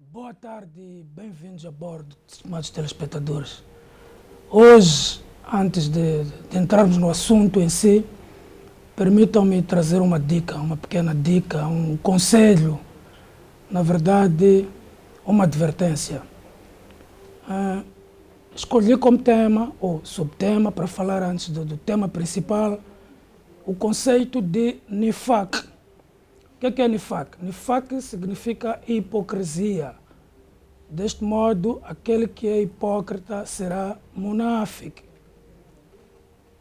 Boa tarde e bem-vindos a bordo, estimados telespectadores. Hoje, antes de entrarmos no assunto em si, permitam-me trazer uma dica, uma pequena dica, um conselho, na verdade, uma advertência. Escolhi como tema ou subtema para falar antes do tema principal o conceito de nifaq. O que é nifaq? Nifaq significa hipocrisia. Deste modo, aquele que é hipócrita será munáfique.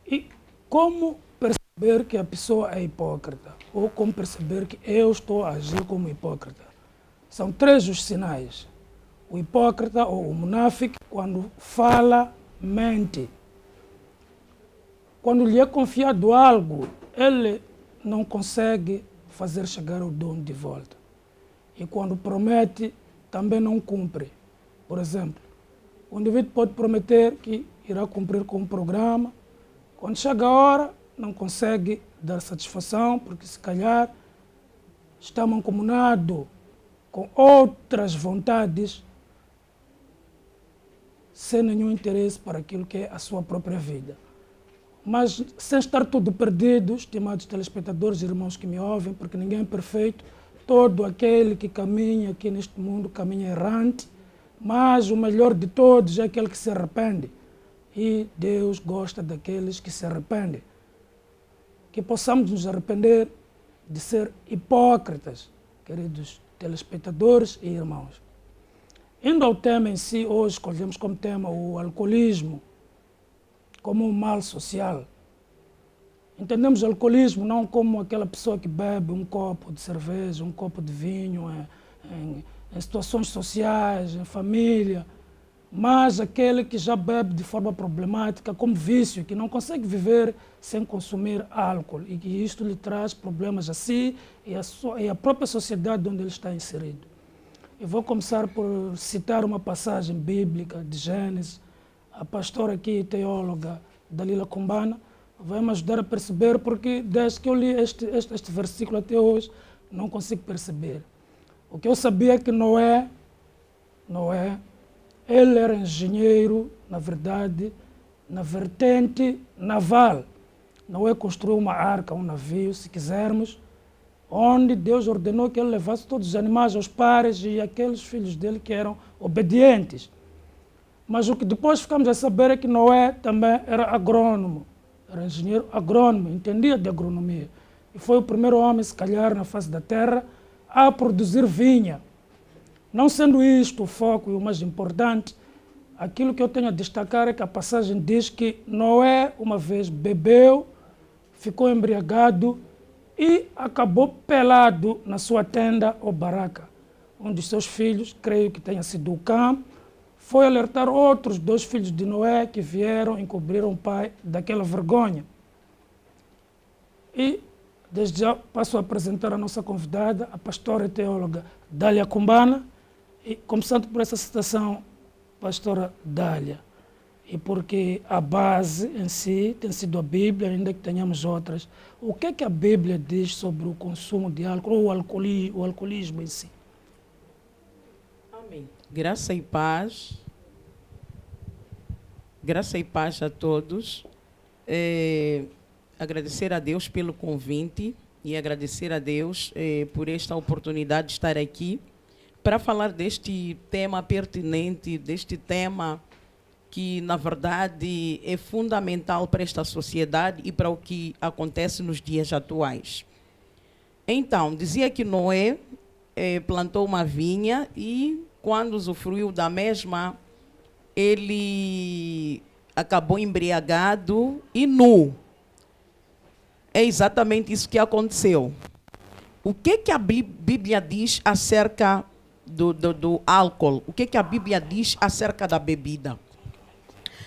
E como perceber que a pessoa é hipócrita? Ou como perceber que eu estou a agir como hipócrita? São três os sinais. O hipócrita ou o munáfique, quando fala, mente. Quando lhe é confiado algo, ele não consegue fazer chegar o dono de volta. E quando promete, também não cumpre. Por exemplo, o indivíduo pode prometer que irá cumprir com o programa, quando chega a hora, não consegue dar satisfação, porque se calhar está mancomunado com outras vontades, sem nenhum interesse para aquilo que é a sua própria vida. Mas sem estar tudo perdido, estimados telespectadores e irmãos que me ouvem, porque ninguém é perfeito, todo aquele que caminha aqui neste mundo caminha errante, mas o melhor de todos é aquele que se arrepende. E Deus gosta daqueles que se arrependem. Que possamos nos arrepender de ser hipócritas, queridos telespectadores e irmãos. Indo ao tema em si, hoje escolhemos como tema o alcoolismo como um mal social. Entendemos o alcoolismo não como aquela pessoa que bebe um copo de cerveja, um copo de vinho em situações sociais, em família, mas aquele que já bebe de forma problemática, como vício, que não consegue viver sem consumir álcool e que isto lhe traz problemas a si e a própria sociedade onde ele está inserido. Eu vou começar por citar uma passagem bíblica de Gênesis. A pastora aqui, teóloga Dalila Kumbana, vai me ajudar a perceber, porque desde que eu li este versículo até hoje, não consigo perceber. O que eu sabia é que Noé, ele era engenheiro, na verdade, na vertente naval. Noé construiu uma arca, um navio, se quisermos, onde Deus ordenou que ele levasse todos os animais aos pares e aqueles filhos dele que eram obedientes. Mas o que depois ficamos a saber é que Noé também era agrônomo, era engenheiro agrônomo, entendia de agronomia. E foi o primeiro homem, se calhar, na face da terra, a produzir vinha. Não sendo isto o foco e o mais importante, aquilo que eu tenho a destacar é que a passagem diz que Noé, uma vez, bebeu, ficou embriagado e acabou pelado na sua tenda ou barraca. Um dos seus filhos, creio que tenha sido o Cã, foi alertar outros dois filhos de Noé que vieram encobrir o pai daquela vergonha. E, desde já, passo a apresentar a nossa convidada, a pastora e teóloga Dália Kumbana, e começando por essa citação, pastora Dália, e porque a base em si tem sido a Bíblia, ainda que tenhamos outras, o que é que a Bíblia diz sobre o consumo de álcool ou o alcoolismo em si? Amém. Graça e paz. Graça e paz a todos. Agradecer a Deus pelo convite e agradecer a Deus por esta oportunidade de estar aqui para falar deste tema pertinente, deste tema que, na verdade, é fundamental para esta sociedade e para o que acontece nos dias atuais. Então, dizia que Noé plantou uma vinha e, quando usufruiu da mesma, ele acabou embriagado e nu. É exatamente isso que aconteceu. O que a Bíblia diz acerca do álcool? O que a Bíblia diz acerca da bebida?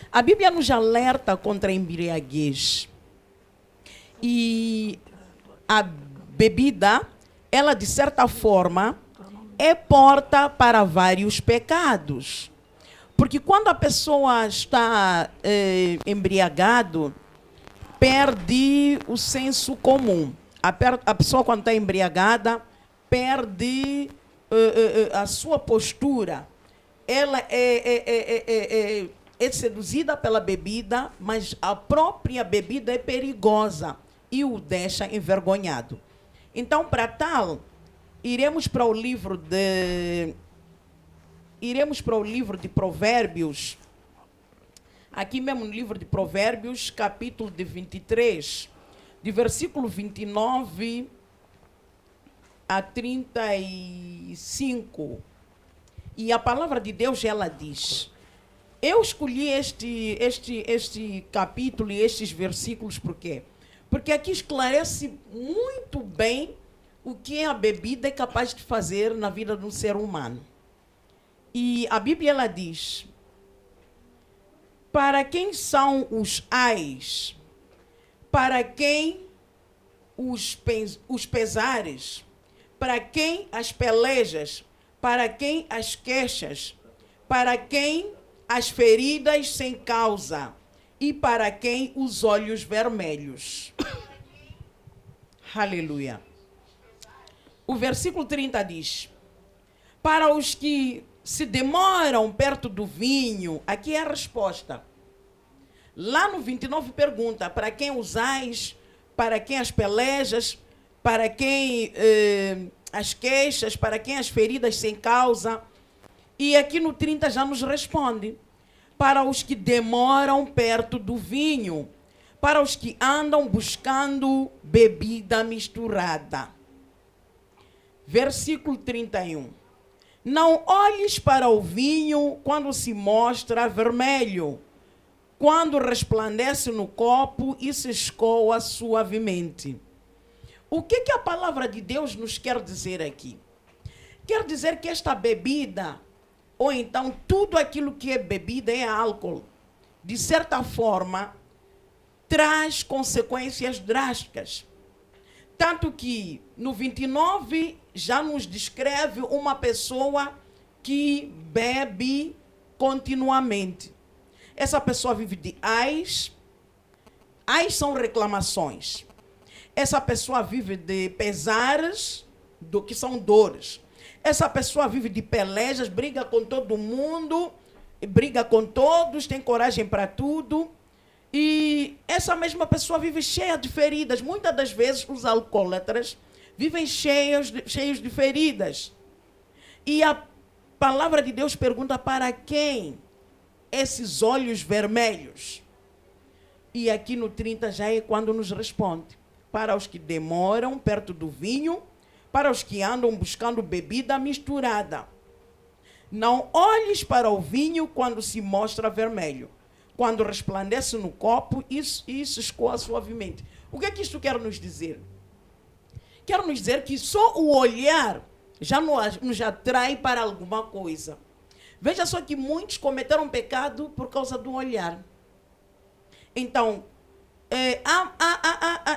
A Bíblia nos alerta contra a embriaguez. E a bebida, ela de certa forma, é porta para vários pecados. Porque quando a pessoa está embriagado, perde o senso comum. A pessoa, quando está embriagada, perde a sua postura, ela é seduzida pela bebida, mas a própria bebida é perigosa e o deixa envergonhado. Então, para tal, iremos para o livro de Provérbios, aqui mesmo no livro de Provérbios, capítulo de 23, de versículo 29 a 35. E a palavra de Deus, ela diz: eu escolhi este capítulo e estes versículos por quê? Porque aqui esclarece muito bem o que a bebida é capaz de fazer na vida de um ser humano. E a Bíblia, ela diz: para quem são os ais? Para quem os pesares? Para quem as pelejas? Para quem as queixas? Para quem as feridas sem causa? E para quem os olhos vermelhos? Aleluia. O versículo 30 diz: para os que se demoram perto do vinho, aqui é a resposta. Lá no 29 pergunta: para quem os ais? Para quem as pelejas? Para quem as queixas? Para quem as feridas sem causa? E aqui no 30 já nos responde: para os que demoram perto do vinho, para os que andam buscando bebida misturada. Versículo 31. Não olhes para o vinho quando se mostra vermelho, quando resplandece no copo e se escoa suavemente. O que a palavra de Deus nos quer dizer aqui? Quer dizer que esta bebida, ou então tudo aquilo que é bebida, é álcool, de certa forma, traz consequências drásticas. Tanto que no 29 já nos descreve uma pessoa que bebe continuamente. Essa pessoa vive de ais. Ais são reclamações. Essa pessoa vive de pesares, do que são dores. Essa pessoa vive de pelejas, briga com todo mundo, briga com todos, tem coragem para tudo. E essa mesma pessoa vive cheia de feridas. Muitas das vezes os alcoólatras vivem cheios de feridas. E a palavra de Deus pergunta: para quem esses olhos vermelhos? E aqui no 30 já é quando nos responde: para os que demoram perto do vinho, para os que andam buscando bebida misturada. Não olhes para o vinho quando se mostra vermelho, quando resplandece no copo e se escoa suavemente. O que é que isto quer nos dizer? Quer nos dizer que só o olhar já nos atrai para alguma coisa. Veja só que muitos cometeram pecado por causa do olhar. Então,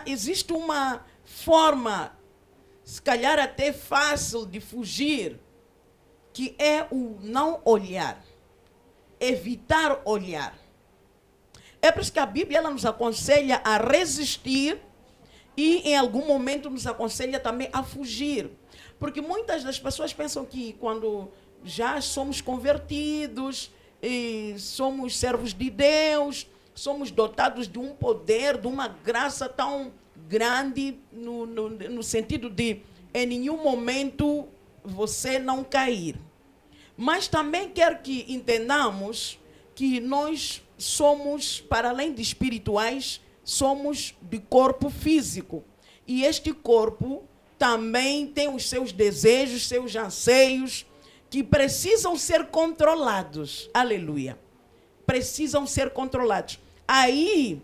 existe uma forma, se calhar até fácil, de fugir, que é o não olhar, evitar olhar. É por isso que a Bíblia ela nos aconselha a resistir e em algum momento nos aconselha também a fugir. Porque muitas das pessoas pensam que quando já somos convertidos, e somos servos de Deus, somos dotados de um poder, de uma graça tão grande, no sentido de em nenhum momento você não cair. Mas também quero que entendamos que nós somos, para além de espirituais, somos de corpo físico. E este corpo também tem os seus desejos, seus anseios, que precisam ser controlados. Aleluia. Precisam ser controlados. Aí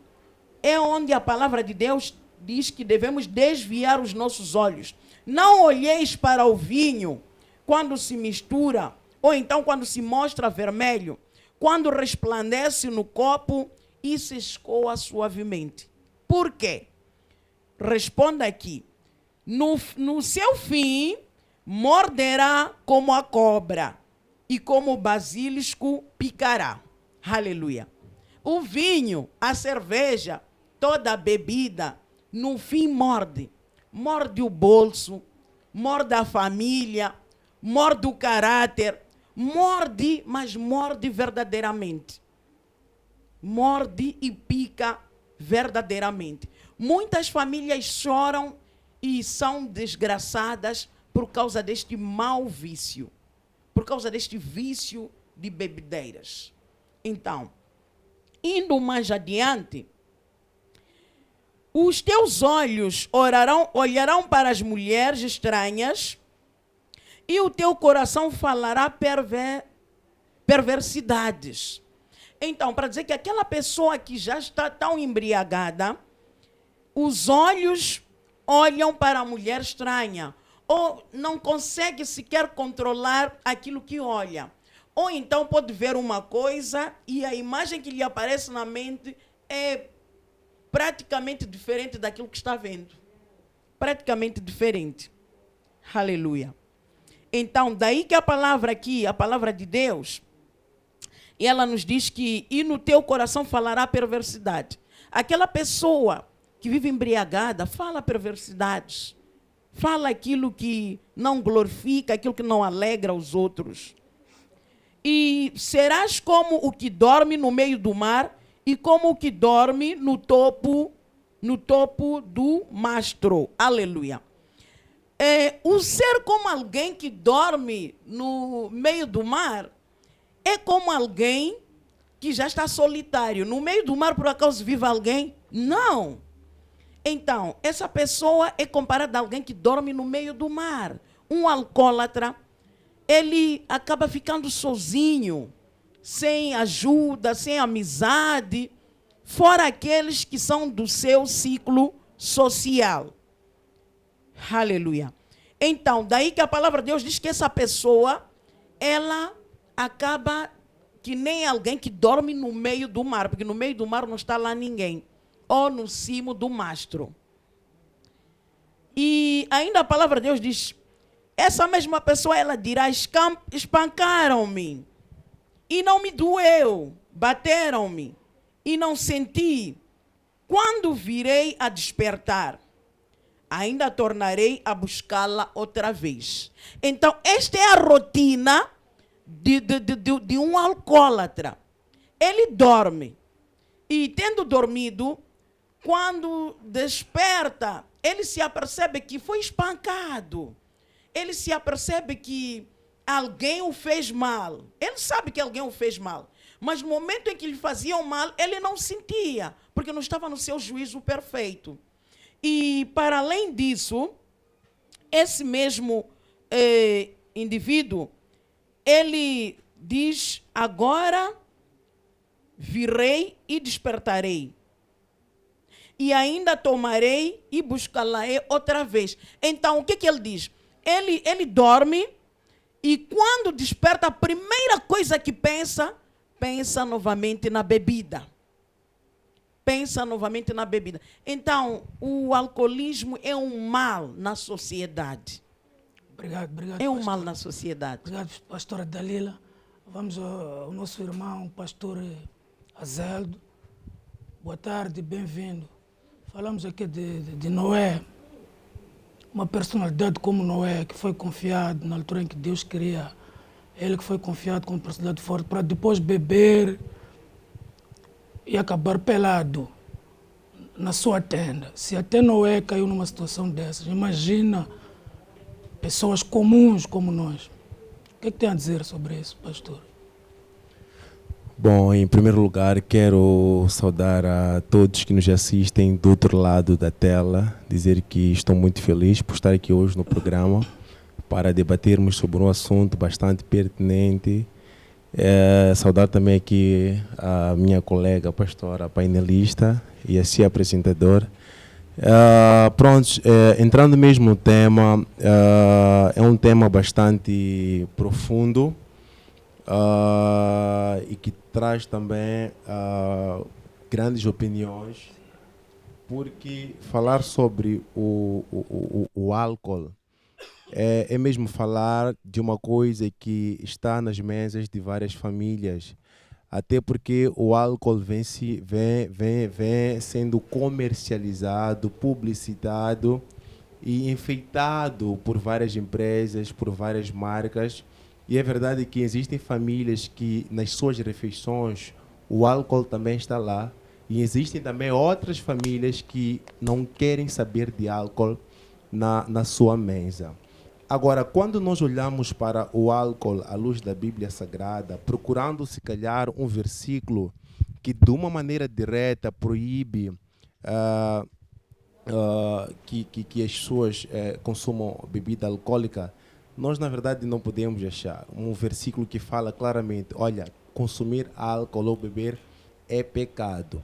é onde a palavra de Deus diz que devemos desviar os nossos olhos. Não olheis para o vinho quando se mistura, ou então quando se mostra vermelho, quando resplandece no copo e se escoa suavemente. Por quê? Responda aqui. No seu fim, morderá como a cobra e como o basilisco picará. Aleluia. O vinho, a cerveja, toda a bebida, no fim morde. Morde o bolso, morde a família, morde o caráter, morde, mas morde verdadeiramente. Morde e pica verdadeiramente. Muitas famílias choram e são desgraçadas por causa deste mau vício, por causa deste vício de bebedeiras. Então, indo mais adiante, os teus olhos olharão para as mulheres estranhas e o teu coração falará perversidades. Então, para dizer que aquela pessoa que já está tão embriagada, os olhos olham para a mulher estranha, ou não consegue sequer controlar aquilo que olha. Ou então pode ver uma coisa e a imagem que lhe aparece na mente é praticamente diferente daquilo que está vendo. Praticamente diferente. Aleluia. Então, daí que a palavra aqui, a palavra de Deus, e ela nos diz que, e no teu coração falará perversidade. Aquela pessoa que vive embriagada, fala perversidades. Fala aquilo que não glorifica, aquilo que não alegra os outros. E serás como o que dorme no meio do mar e como o que dorme no topo do mastro. Aleluia. O ser como alguém que dorme no meio do mar é como alguém que já está solitário. No meio do mar, por acaso, vive alguém? Não. Então, essa pessoa é comparada a alguém que dorme no meio do mar. Um alcoólatra, ele acaba ficando sozinho, sem ajuda, sem amizade, fora aqueles que são do seu ciclo social. Aleluia. Então, daí que a palavra de Deus diz que essa pessoa, ela acaba que nem alguém que dorme no meio do mar, porque no meio do mar não está lá ninguém, ou no cimo do mastro. E ainda a palavra de Deus diz, essa mesma pessoa, ela dirá, espancaram-me e não me doeu, bateram-me e não senti. Quando virei a despertar, ainda tornarei a buscá-la outra vez. Então, esta é a rotina de um alcoólatra. Ele dorme. E tendo dormido, quando desperta, ele se apercebe que foi espancado. Ele se apercebe que alguém o fez mal. Ele sabe que alguém o fez mal. Mas no momento em que lhe faziam mal, ele não sentia, porque não estava no seu juízo perfeito. E, para além disso, esse mesmo indivíduo, ele diz, agora virei e despertarei. E ainda tomarei e buscá-la-ei outra vez. Então, o que ele diz? Ele dorme e quando desperta, a primeira coisa que pensa novamente na bebida. Pensa novamente na bebida. Então, o alcoolismo é um mal na sociedade. Obrigado, é um pastor. mal na sociedade. Obrigado, pastora Dalila. Vamos ao nosso irmão, pastor Azeldo. Boa tarde, bem-vindo. Falamos aqui de Noé, uma personalidade como Noé, que foi confiado na altura em que Deus queria. Ele que foi confiado como personalidade forte para depois beber e acabar pelado na sua tenda. Se até Noé caiu numa situação dessas, imagina pessoas comuns como nós. O que tem a dizer sobre isso, pastor? Bom, em primeiro lugar, quero saudar a todos que nos assistem do outro lado da tela, dizer que estou muito feliz por estar aqui hoje no programa para debatermos sobre um assunto bastante pertinente. Saudar também aqui a minha colega pastora painelista e assim apresentador. Entrando mesmo no tema, é um tema bastante profundo e que traz também grandes opiniões, porque falar sobre o álcool é mesmo falar de uma coisa que está nas mesas de várias famílias, até porque o álcool vem sendo comercializado, publicitado e enfeitado por várias empresas, por várias marcas. E é verdade que existem famílias que nas suas refeições o álcool também está lá. E existem também outras famílias que não querem saber de álcool na sua mesa. Agora, quando nós olhamos para o álcool à luz da Bíblia Sagrada, procurando se calhar um versículo que de uma maneira direta proíbe que as pessoas consumam bebida alcoólica, nós na verdade não podemos achar um versículo que fala claramente, olha, consumir álcool ou beber é pecado.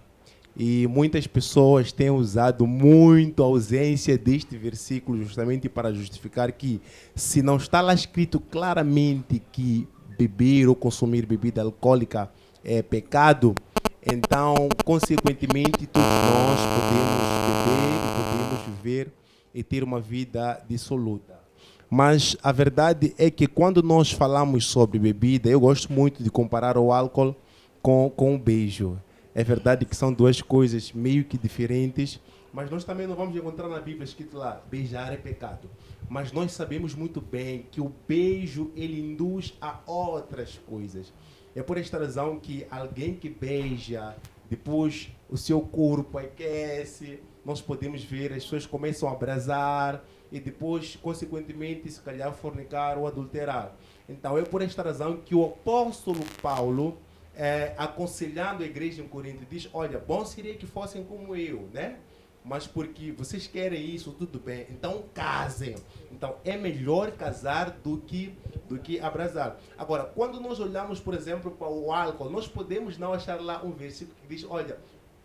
E muitas pessoas têm usado muito a ausência deste versículo justamente para justificar que se não está lá escrito claramente que beber ou consumir bebida alcoólica é pecado, então, consequentemente, todos nós podemos beber e podemos viver e ter uma vida dissoluta. Mas a verdade é que quando nós falamos sobre bebida, eu gosto muito de comparar o álcool com o beijo. É verdade que são duas coisas meio que diferentes, mas nós também não vamos encontrar na Bíblia escrito lá, beijar é pecado. Mas nós sabemos muito bem que o beijo, ele induz a outras coisas. É por esta razão que alguém que beija, depois o seu corpo aquece, nós podemos ver, as pessoas começam a abrasar e depois, consequentemente, se calhar fornicar ou adulterar. Então, é por esta razão que o apóstolo Paulo, aconselhando a igreja em Corinto, diz, olha, bom seria que fossem como eu, né? Mas porque vocês querem isso, tudo bem, então casem. Então, é melhor casar do que abrasar. Agora, quando nós olhamos, por exemplo, para o álcool, nós podemos não achar lá um versículo que diz, olha,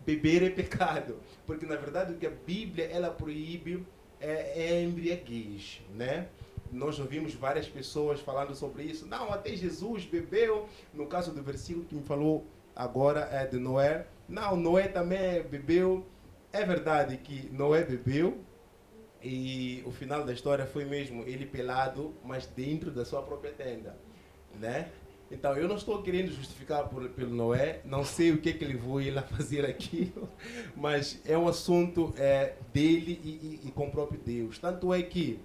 beber é pecado. Porque, na verdade, o que a Bíblia ela proíbe é a embriaguez, né? Nós ouvimos várias pessoas falando sobre isso. Não, até Jesus bebeu. No caso do versículo que me falou agora é de Noé. Não, Noé também bebeu. É verdade que Noé bebeu e o final da história foi mesmo ele pelado, mas dentro da sua própria tenda, né? Então, eu não estou querendo justificar pelo Noé, não sei o que ele levou ele a fazer aquilo, mas é um assunto dele e com o próprio Deus. Tanto é que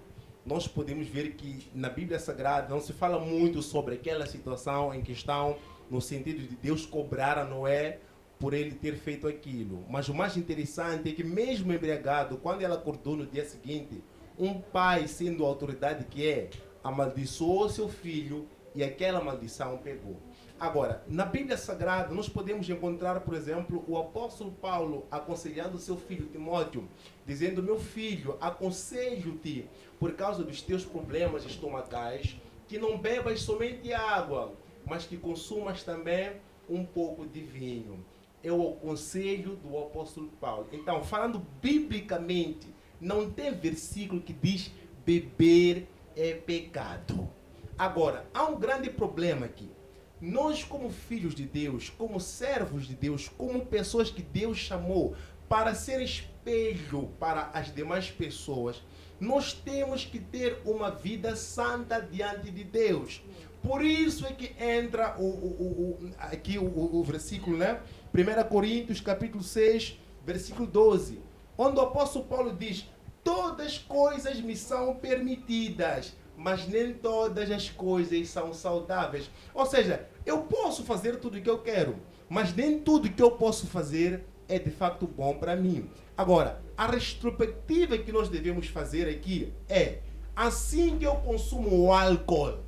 nós podemos ver que na Bíblia Sagrada não se fala muito sobre aquela situação em questão, no sentido de Deus cobrar a Noé por ele ter feito aquilo. Mas o mais interessante é que mesmo embriagado, quando ela acordou no dia seguinte, um pai, sendo a autoridade que é, amaldiçoou seu filho e aquela maldição pegou. Agora, na Bíblia Sagrada, nós podemos encontrar, por exemplo, o apóstolo Paulo aconselhando seu filho Timóteo, dizendo, meu filho, aconselho-te, por causa dos teus problemas estomacais, que não bebas somente água, mas que consumas também um pouco de vinho. É o conselho do apóstolo Paulo. Então, falando biblicamente, não tem versículo que diz beber é pecado. Agora, há um grande problema aqui. Nós, como filhos de Deus, como servos de Deus, como pessoas que Deus chamou para ser espelho para as demais pessoas, nós temos que ter uma vida santa diante de Deus. Por isso é que entra aqui o versículo, né? 1 Coríntios, capítulo 6, versículo 12, onde o apóstolo Paulo diz, todas coisas me são permitidas, mas nem todas as coisas são saudáveis. Ou seja, eu posso fazer tudo o que eu quero, mas nem tudo que eu posso fazer é de fato bom para mim. Agora, a retrospectiva que nós devemos fazer aqui é, assim que eu consumo o álcool,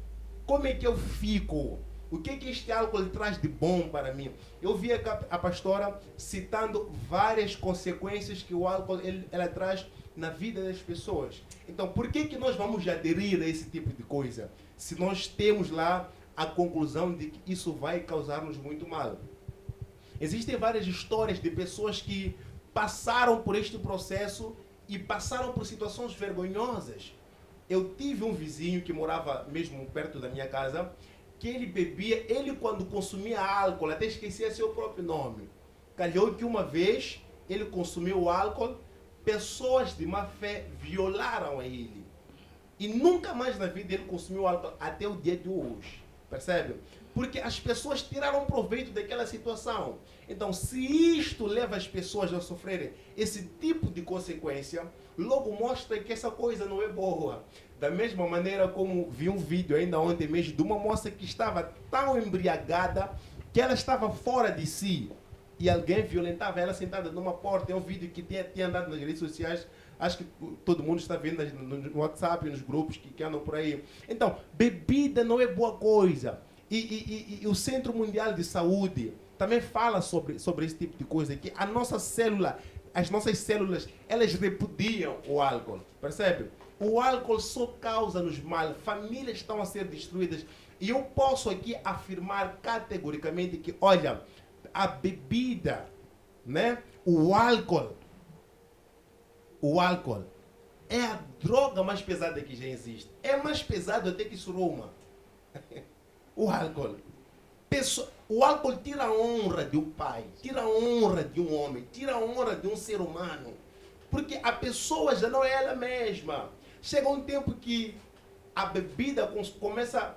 como é que eu fico? O que este álcool traz de bom para mim? Eu vi a pastora citando várias consequências que o álcool ela traz na vida das pessoas. Então, por que nós vamos aderir a esse tipo de coisa? Se nós temos lá a conclusão de que isso vai causar-nos muito mal. Existem várias histórias de pessoas que passaram por este processo e passaram por situações vergonhosas. Eu tive um vizinho que morava mesmo perto da minha casa, que ele bebia, ele quando consumia álcool, até esquecia seu próprio nome. Calhou que uma vez ele consumiu álcool, pessoas de má fé violaram a ele. E nunca mais na vida ele consumiu álcool até o dia de hoje. percebe? Porque as pessoas tiraram proveito daquela situação. Então, se isto leva as pessoas a sofrerem esse tipo de consequência, logo mostra que essa coisa não é boa. Da mesma maneira como vi um vídeo ainda ontem mesmo de uma moça que estava tão embriagada que ela estava fora de si e alguém violentava ela sentada numa porta. É um vídeo que tinha andado nas redes sociais. Acho que todo mundo está vendo no WhatsApp, nos grupos que andam por aí. Então, bebida não é boa coisa. E o Centro Mundial de Saúde também fala sobre esse tipo de coisa, que as nossas células, elas repudiam o álcool, percebe? O álcool só causa-nos mal, famílias estão a ser destruídas. E eu posso aqui afirmar categoricamente que, olha, a bebida, né? O álcool é a droga mais pesada que já existe. É mais pesado até que suruma. O álcool. O álcool tira a honra de um pai, tira a honra de um homem, tira a honra de um ser humano. Porque a pessoa já não é ela mesma. Chega um tempo que a bebida começa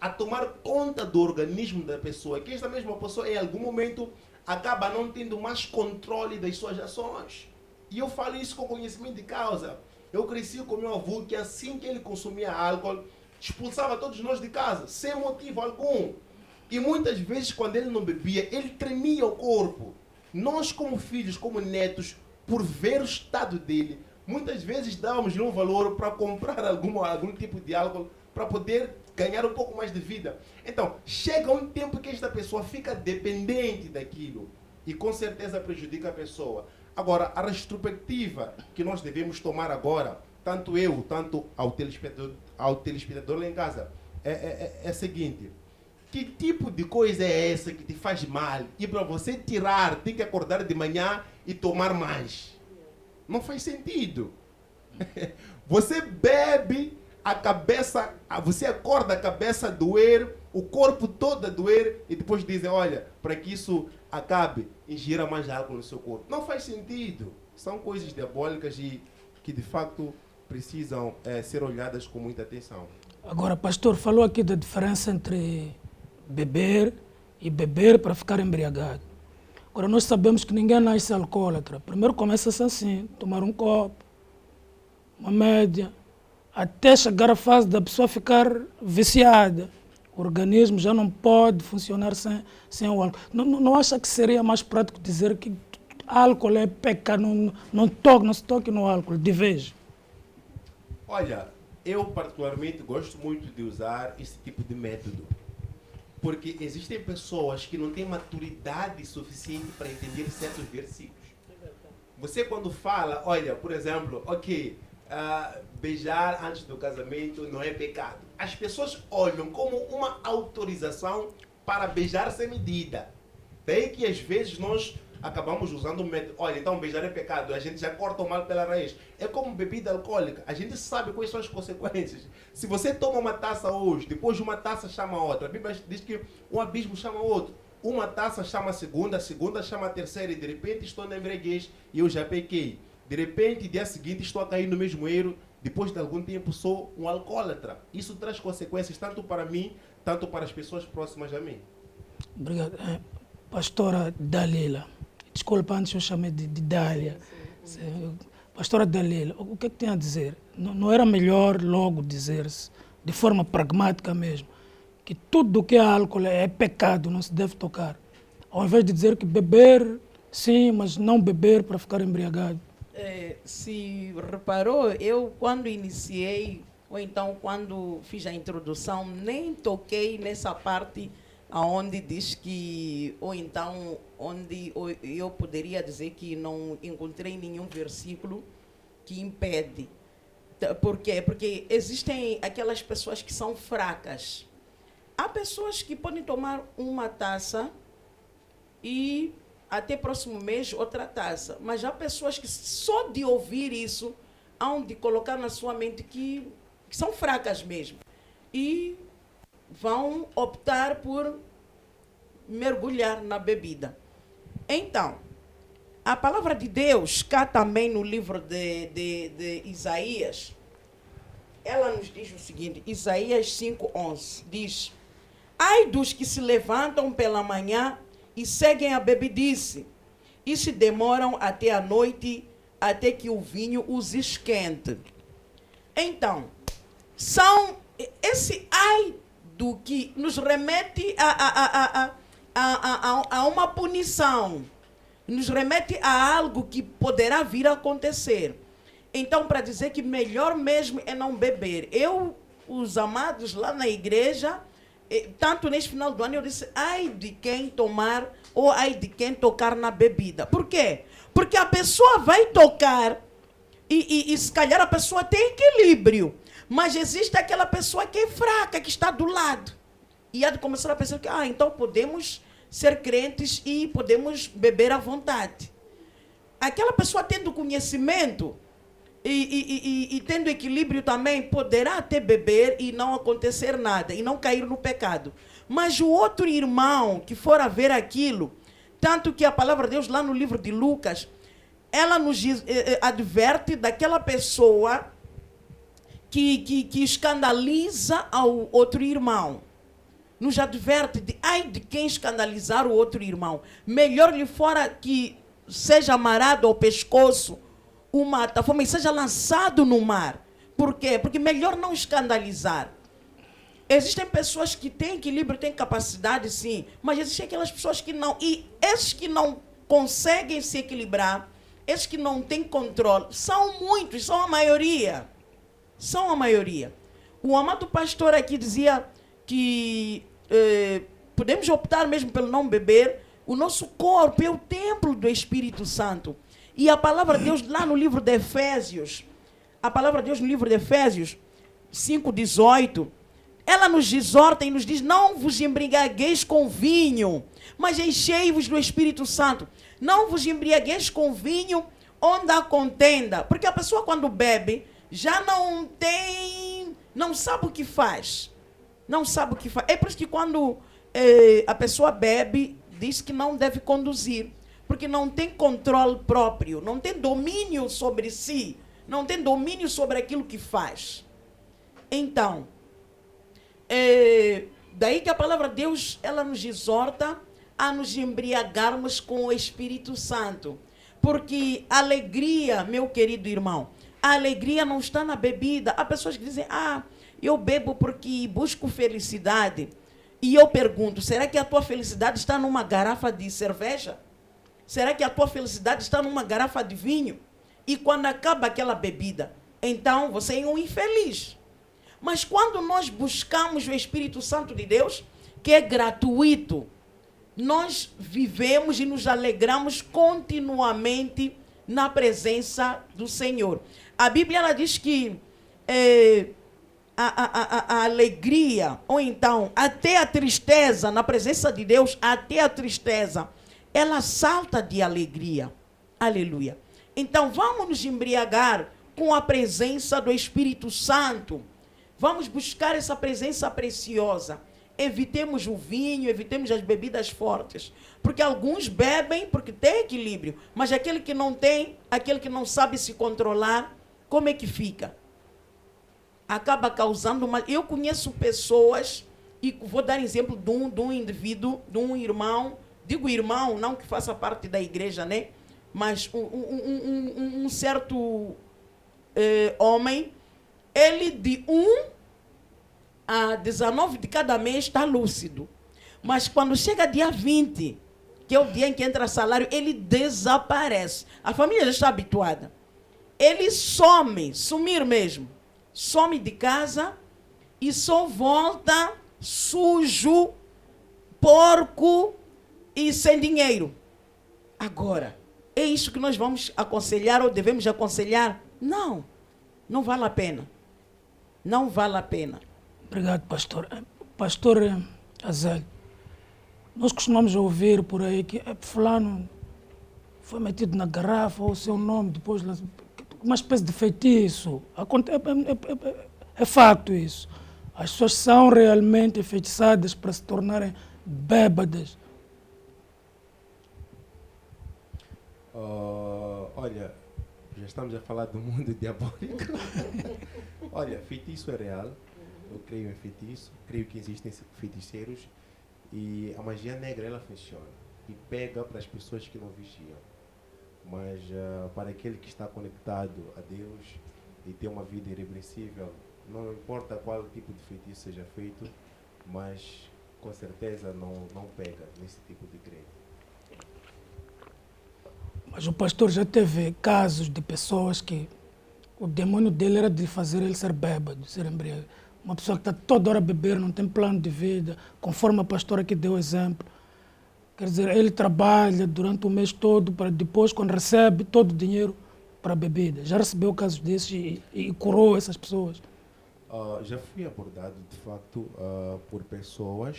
a tomar conta do organismo da pessoa, que esta mesma pessoa em algum momento acaba não tendo mais controle das suas ações. E eu falo isso com conhecimento de causa. Eu cresci com meu avô que assim que ele consumia álcool, expulsava todos nós de casa, sem motivo algum. E muitas vezes, quando ele não bebia, ele tremia o corpo. Nós, como filhos, como netos, por ver o estado dele, muitas vezes dávamos-lhe um valor para comprar algum tipo de álcool para poder ganhar um pouco mais de vida. Então, chega um tempo que esta pessoa fica dependente daquilo e com certeza prejudica a pessoa. Agora, a retrospectiva que nós devemos tomar agora, tanto eu, tanto ao telespectador lá em casa, é a seguinte: que tipo de coisa é essa que te faz mal? E para você tirar, tem que acordar de manhã e tomar mais. Não faz sentido. Você bebe, você acorda a cabeça a doer, o corpo todo a doer, e depois dizem, olha, para que isso acabe, ingira mais álcool no seu corpo. Não faz sentido. São coisas diabólicas e que de facto precisam ser olhadas com muita atenção. Agora, pastor, falou aqui da diferença entre beber e beber para ficar embriagado. Agora, nós sabemos que ninguém nasce alcoólatra. Primeiro começa-se assim, tomar um copo, uma média, até chegar à fase da pessoa ficar viciada. O organismo já não pode funcionar sem o álcool. Não acha que seria mais prático dizer que álcool é pecado, não se toque no álcool, de vez? Olha, eu particularmente gosto muito de usar esse tipo de método. Porque existem pessoas que não têm maturidade suficiente para entender certos versículos. Você quando fala, olha, por exemplo, beijar antes do casamento não é pecado. As pessoas olham como uma autorização para beijar sem medida. Daí que às vezes nós acabamos usando o método, olha, então beijar é pecado, a gente já corta o mal pela raiz. É como bebida alcoólica, a gente sabe quais são as consequências. Se você toma uma taça hoje, depois de uma taça chama outra, a Bíblia diz que um abismo chama outro. Uma taça chama a segunda chama a terceira, e de repente estou na embriaguez e eu já pequei. De repente, dia seguinte, estou a cair no mesmo erro, depois de algum tempo sou um alcoólatra. Isso traz consequências tanto para mim, tanto para as pessoas próximas a mim. Obrigado. Pastora Dalila. Desculpa, antes eu chamei de Dália. Pastora Dalila, o que é que tem a dizer? Não era melhor logo dizer-se, de forma pragmática mesmo, que tudo que é álcool é pecado, não se deve tocar? Ao invés de dizer que beber, sim, mas não beber para ficar embriagado. Se reparou, eu quando iniciei, ou então quando fiz a introdução, nem toquei nessa parte onde diz que, ou então, onde eu poderia dizer que não encontrei nenhum versículo que impede. Por quê? Porque existem aquelas pessoas que são fracas. Há pessoas que podem tomar uma taça e até próximo mês outra taça. Mas há pessoas que só de ouvir isso, hão de colocar na sua mente que são fracas mesmo. E vão optar por mergulhar na bebida. Então, a palavra de Deus, cá também no livro de Isaías, ela nos diz o seguinte, Isaías 5:11, diz, Ai dos que se levantam pela manhã e seguem a bebidice, e se demoram até a noite, até que o vinho os esquente. Então, esse ai do que nos remete a uma punição, nos remete a algo que poderá vir a acontecer. Então, para dizer que melhor mesmo é não beber. Os amados lá na igreja, tanto neste final do ano, eu disse, ai de quem tomar ou ai de quem tocar na bebida. Por quê? Porque a pessoa vai tocar e se calhar a pessoa tem equilíbrio, mas existe aquela pessoa que é fraca, que está do lado. E há de começar a pensar que, então podemos ser crentes e podemos beber à vontade. Aquela pessoa tendo conhecimento e tendo equilíbrio também, poderá até beber e não acontecer nada, e não cair no pecado. Mas o outro irmão que for a ver aquilo, tanto que a palavra de Deus lá no livro de Lucas, ela nos adverte daquela pessoa que escandaliza ao outro irmão. Nos adverte de quem escandalizar o outro irmão. Melhor lhe fora que seja amarrado ao pescoço uma plataforma e seja lançado no mar. Por quê? Porque melhor não escandalizar. Existem pessoas que têm equilíbrio, têm capacidade, sim, mas existem aquelas pessoas que não. E esses que não conseguem se equilibrar, esses que não têm controle, são muitos, são a maioria. São a maioria. O amado pastor aqui dizia que podemos optar mesmo pelo não beber. O nosso corpo é o templo do Espírito Santo. E a palavra de Deus lá no livro de Efésios, a palavra de Deus no livro de Efésios 5:18, ela nos exorta e nos diz, não vos embriagueis com vinho, mas enchei-vos do Espírito Santo. Não vos embriagueis com vinho onde há contenda. Porque a pessoa quando bebe, já não sabe o que faz. Não sabe o que faz. É por isso que quando a pessoa bebe, diz que não deve conduzir. Porque não tem controle próprio, não tem domínio sobre si, não tem domínio sobre aquilo que faz. Então, daí que a palavra de Deus, ela nos exorta a nos embriagarmos com o Espírito Santo. Porque a alegria, meu querido irmão, a alegria não está na bebida. Há pessoas que dizem, eu bebo porque busco felicidade. E eu pergunto, será que a tua felicidade está numa garrafa de cerveja? Será que a tua felicidade está numa garrafa de vinho? E quando acaba aquela bebida, então você é um infeliz. Mas quando nós buscamos o Espírito Santo de Deus, que é gratuito, nós vivemos e nos alegramos continuamente na presença do Senhor. A Bíblia ela diz que a alegria, ou então até a tristeza, na presença de Deus, até a tristeza, ela salta de alegria. Aleluia. Então, vamos nos embriagar com a presença do Espírito Santo. Vamos buscar essa presença preciosa. Evitemos o vinho, evitemos as bebidas fortes. Porque alguns bebem porque tem equilíbrio. Mas aquele que não tem, aquele que não sabe se controlar, como é que fica? Acaba causando uma... Eu conheço pessoas, e vou dar exemplo de um indivíduo, de um irmão. Digo irmão, não que faça parte da igreja, né? Mas um certo homem, ele de 1 a 19 de cada mês está lúcido. Mas quando chega dia 20, que é o dia em que entra salário, ele desaparece. A família já está habituada. Ele sumir mesmo. Some de casa e só volta sujo, porco e sem dinheiro. Agora, é isso que nós vamos aconselhar ou devemos aconselhar? Não, não vale a pena. Não vale a pena. Obrigado, pastor. Pastor Azel, nós costumamos ouvir por aí que fulano foi metido na garrafa, ou o seu nome, depois uma espécie de feitiço. É facto isso. As pessoas são realmente enfeitiçadas para se tornarem bêbadas. Olha, já estamos a falar do mundo diabólico. Olha, feitiço é real. Eu creio em feitiço, creio que existem feiticeiros e a magia negra ela funciona e pega para as pessoas que não vigiam. Mas para aquele que está conectado a Deus e tem uma vida irrepreensível, não importa qual tipo de feitiço seja feito, mas com certeza não pega nesse tipo de crente. Mas o pastor já teve casos de pessoas que o demônio dele era de fazer ele ser bêbado, ser embriago. Uma pessoa que está toda hora a beber, não tem plano de vida, conforme a pastora que deu o exemplo. Quer dizer, ele trabalha durante o mês todo para depois, quando recebe, todo o dinheiro para a bebida. Já recebeu casos desses e curou essas pessoas? Já fui abordado, de facto, por pessoas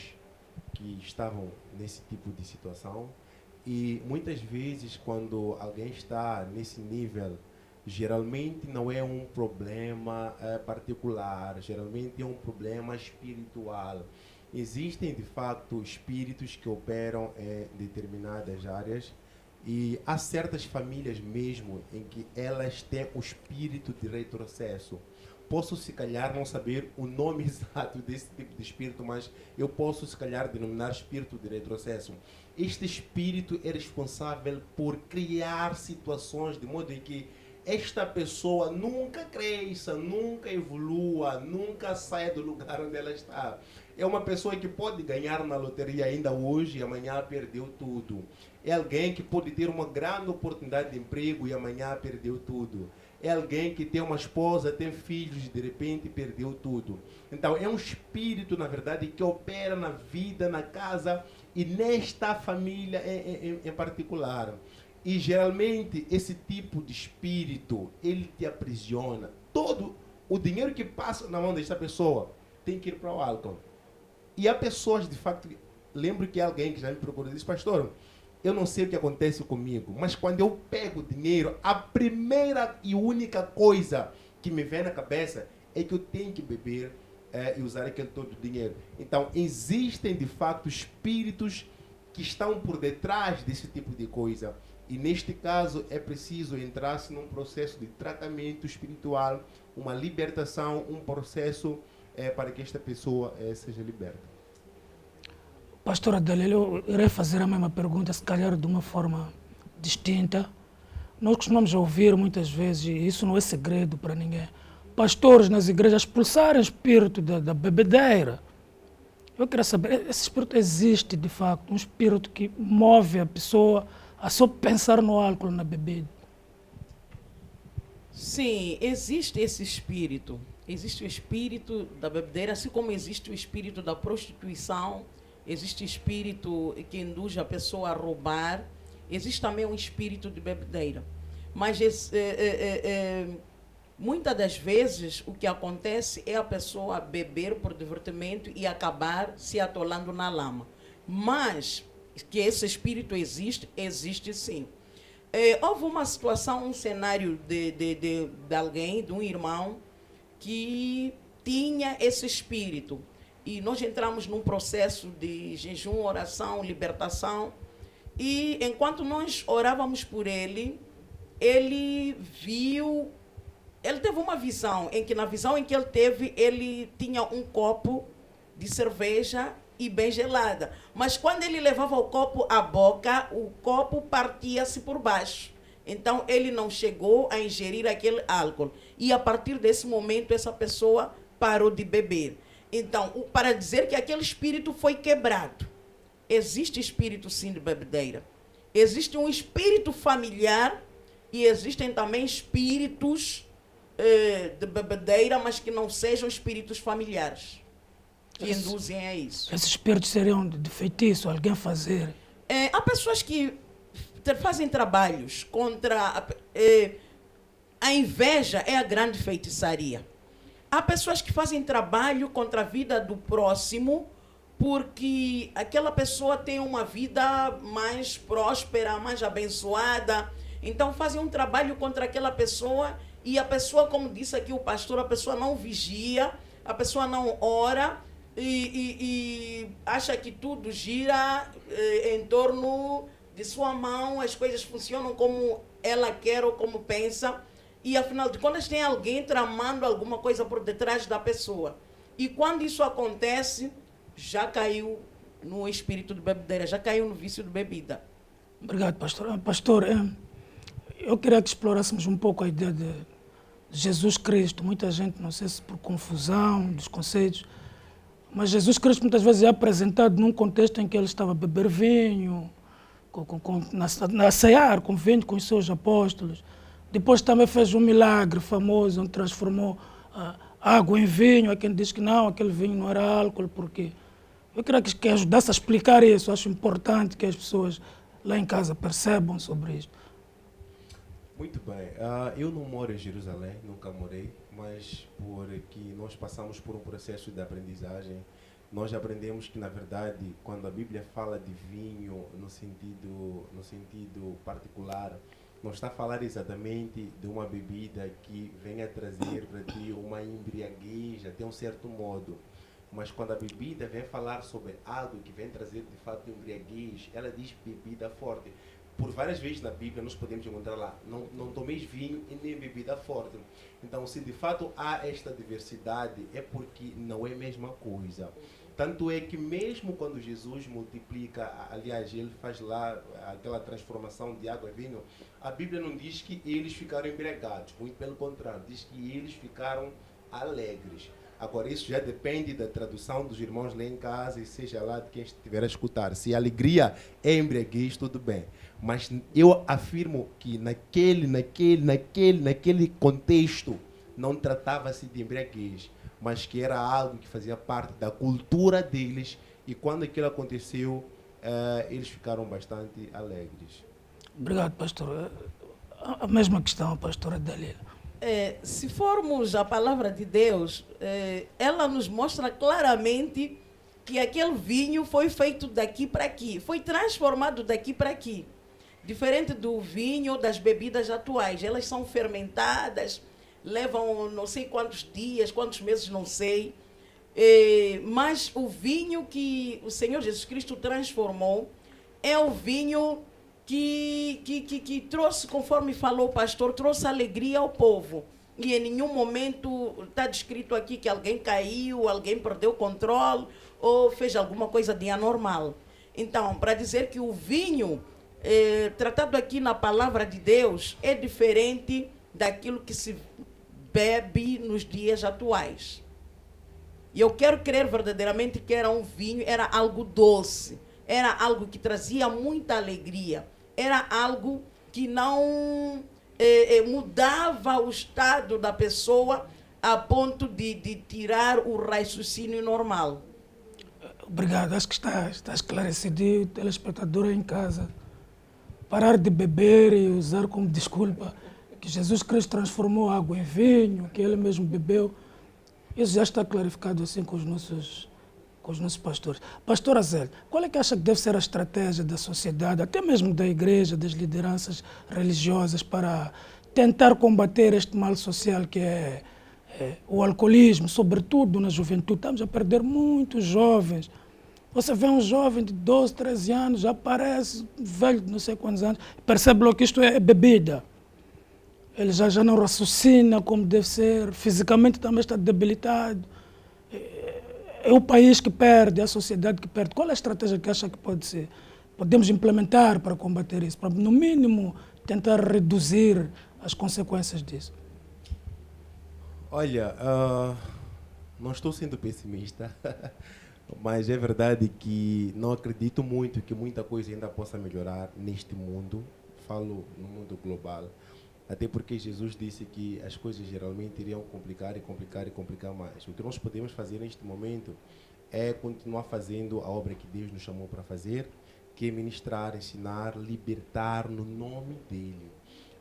que estavam nesse tipo de situação e muitas vezes quando alguém está nesse nível, geralmente não é um problema particular, geralmente é um problema espiritual. Existem, de facto, espíritos que operam em determinadas áreas e há certas famílias mesmo em que elas têm o espírito de retrocesso. Posso, se calhar, não saber o nome exato desse tipo de espírito, mas eu posso, se calhar, denominar espírito de retrocesso. Este espírito é responsável por criar situações de modo em que esta pessoa nunca cresça, nunca evolua, nunca saia do lugar onde ela está. É uma pessoa que pode ganhar na loteria ainda hoje e amanhã perdeu tudo. É alguém que pode ter uma grande oportunidade de emprego e amanhã perdeu tudo. É alguém que tem uma esposa, tem filhos e de repente perdeu tudo. Então é um espírito, na verdade, que opera na vida, na casa e nesta família em particular. E geralmente esse tipo de espírito, ele te aprisiona. Todo o dinheiro que passa na mão desta pessoa tem que ir para o álcool. E há pessoas, de facto, lembro que alguém que já me procurou e disse, pastor, eu não sei o que acontece comigo, mas quando eu pego o dinheiro, a primeira e única coisa que me vem na cabeça é que eu tenho que beber e usar aquele todo o dinheiro. Então, existem, de facto, espíritos que estão por detrás desse tipo de coisa. E, neste caso, é preciso entrar-se num processo de tratamento espiritual, uma libertação, um processo para que esta pessoa seja liberta. Pastor Adalil, eu irei fazer a mesma pergunta, se calhar de uma forma distinta. Nós costumamos ouvir muitas vezes, e isso não é segredo para ninguém, pastores nas igrejas expulsarem o espírito da bebedeira. Eu quero saber, esse espírito existe de facto, um espírito que move a pessoa a só pensar no álcool, na bebida? Sim, existe esse espírito. Existe o espírito da bebedeira, assim como existe o espírito da prostituição, existe o espírito que induz a pessoa a roubar, existe também um espírito de bebedeira. Mas muitas das vezes o que acontece é a pessoa beber por divertimento e acabar se atolando na lama. Mas que esse espírito existe, existe sim. Houve uma situação, um cenário de alguém, de um irmão, que tinha esse espírito. E nós entramos num processo de jejum, oração, libertação. E enquanto nós orávamos por ele, ele teve uma visão, em que na visão em que ele teve, ele tinha um copo de cerveja e bem gelada. Mas quando ele levava o copo à boca, o copo partia-se por baixo. Então, ele não chegou a ingerir aquele álcool. E, a partir desse momento, essa pessoa parou de beber. Então, para dizer que aquele espírito foi quebrado. Existe espírito, sim, de bebedeira. Existe um espírito familiar e existem também espíritos de bebedeira, mas que não sejam espíritos familiares, que induzem a isso. Esses espíritos seriam de feitiço, alguém fazer? Há pessoas que fazem trabalhos contra... a inveja é a grande feitiçaria. Há pessoas que fazem trabalho contra a vida do próximo porque aquela pessoa tem uma vida mais próspera, mais abençoada. Então fazem um trabalho contra aquela pessoa e a pessoa, como disse aqui o pastor, a pessoa não vigia, a pessoa não ora e acha que tudo gira em torno de sua mão, as coisas funcionam como ela quer ou como pensa. E, afinal de contas, tem alguém tramando alguma coisa por detrás da pessoa. E quando isso acontece, já caiu no espírito de bebedeira, já caiu no vício de bebida. Obrigado, pastor. Pastor, eu queria que explorássemos um pouco a ideia de Jesus Cristo. Muita gente, não sei se por confusão dos conceitos, mas Jesus Cristo muitas vezes é apresentado num contexto em que ele estava a beber vinho, na cear com vinho com os seus apóstolos. Depois também fez um milagre famoso, onde transformou água em vinho. Há quem diz que não, aquele vinho não era álcool, porque eu queria que ajudasse a explicar isso. Acho importante que as pessoas lá em casa percebam sobre isso. Muito bem. Eu não moro em Jerusalém, nunca morei, mas porque nós passamos por um processo de aprendizagem, nós aprendemos que, na verdade, quando a Bíblia fala de vinho no sentido particular, não está a falar exatamente de uma bebida que venha trazer para ti uma embriaguez, até um certo modo. Mas quando a bebida vem falar sobre algo que vem trazer de fato embriaguez, ela diz bebida forte. Por várias vezes na Bíblia nós podemos encontrar lá, não tomeis vinho e nem bebida forte. Então, se de fato há esta diversidade, é porque não é a mesma coisa. Tanto é que mesmo quando Jesus multiplica, aliás, ele faz lá aquela transformação de água em vinho, a Bíblia não diz que eles ficaram embriagados, muito pelo contrário, diz que eles ficaram alegres. Agora, isso já depende da tradução dos irmãos lá em casa e seja lá de quem estiver a escutar. Se a alegria é embriaguez, tudo bem. Mas eu afirmo que naquele contexto não tratava-se de embriaguez, mas que era algo que fazia parte da cultura deles, e quando aquilo aconteceu, eles ficaram bastante alegres. Obrigado, pastor. A mesma questão, pastora Dalila. Se formos à palavra de Deus, ela nos mostra claramente que aquele vinho foi feito daqui para aqui, foi transformado daqui para aqui. Diferente do vinho das bebidas atuais, elas são fermentadas, levam não sei quantos dias, quantos meses, não sei. Mas o vinho que o Senhor Jesus Cristo transformou é o vinho que trouxe, conforme falou o pastor, trouxe alegria ao povo. E em nenhum momento está descrito aqui que alguém caiu, alguém perdeu o controle ou fez alguma coisa de anormal. Então, para dizer que o vinho, tratado aqui na palavra de Deus, é diferente daquilo que se bebe nos dias atuais. E eu quero crer verdadeiramente que era um vinho, era algo doce, era algo que trazia muita alegria. Era algo que não mudava o estado da pessoa a ponto de tirar o raciocínio normal. Obrigado, acho que está esclarecido. E o telespectador em casa parar de beber e usar como desculpa que Jesus Cristo transformou água em vinho, que ele mesmo bebeu. Isso já está clarificado assim com os nossos pastores. Pastor Azel, qual é que acha que deve ser a estratégia da sociedade, até mesmo da igreja, das lideranças religiosas, para tentar combater este mal social que é o alcoolismo, sobretudo na juventude? Estamos a perder muitos jovens. Você vê um jovem de 12, 13 anos, já parece velho de não sei quantos anos, percebe logo que isto é bebida. Ele já não raciocina como deve ser, fisicamente também está debilitado. É o país que perde, é a sociedade que perde. Qual é a estratégia que acha que podemos implementar para combater isso? Para, no mínimo, tentar reduzir as consequências disso? Olha, não estou sendo pessimista, mas é verdade que não acredito muito que muita coisa ainda possa melhorar neste mundo. Falo no mundo global. Até porque Jesus disse que as coisas geralmente iriam complicar mais. O que nós podemos fazer neste momento é continuar fazendo a obra que Deus nos chamou para fazer, que é ministrar, ensinar, libertar no nome dEle.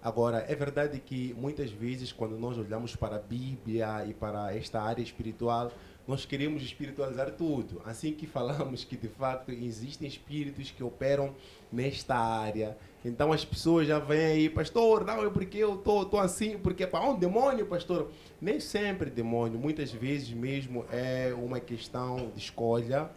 Agora, é verdade que muitas vezes quando nós olhamos para a Bíblia e para esta área espiritual, nós queremos espiritualizar tudo. Assim que falamos que de facto existem espíritos que operam nesta área. Então as pessoas já vêm aí, pastor, não é porque eu estou assim, porque é para um demônio, pastor. Nem sempre demônio, muitas vezes mesmo é uma questão de escolha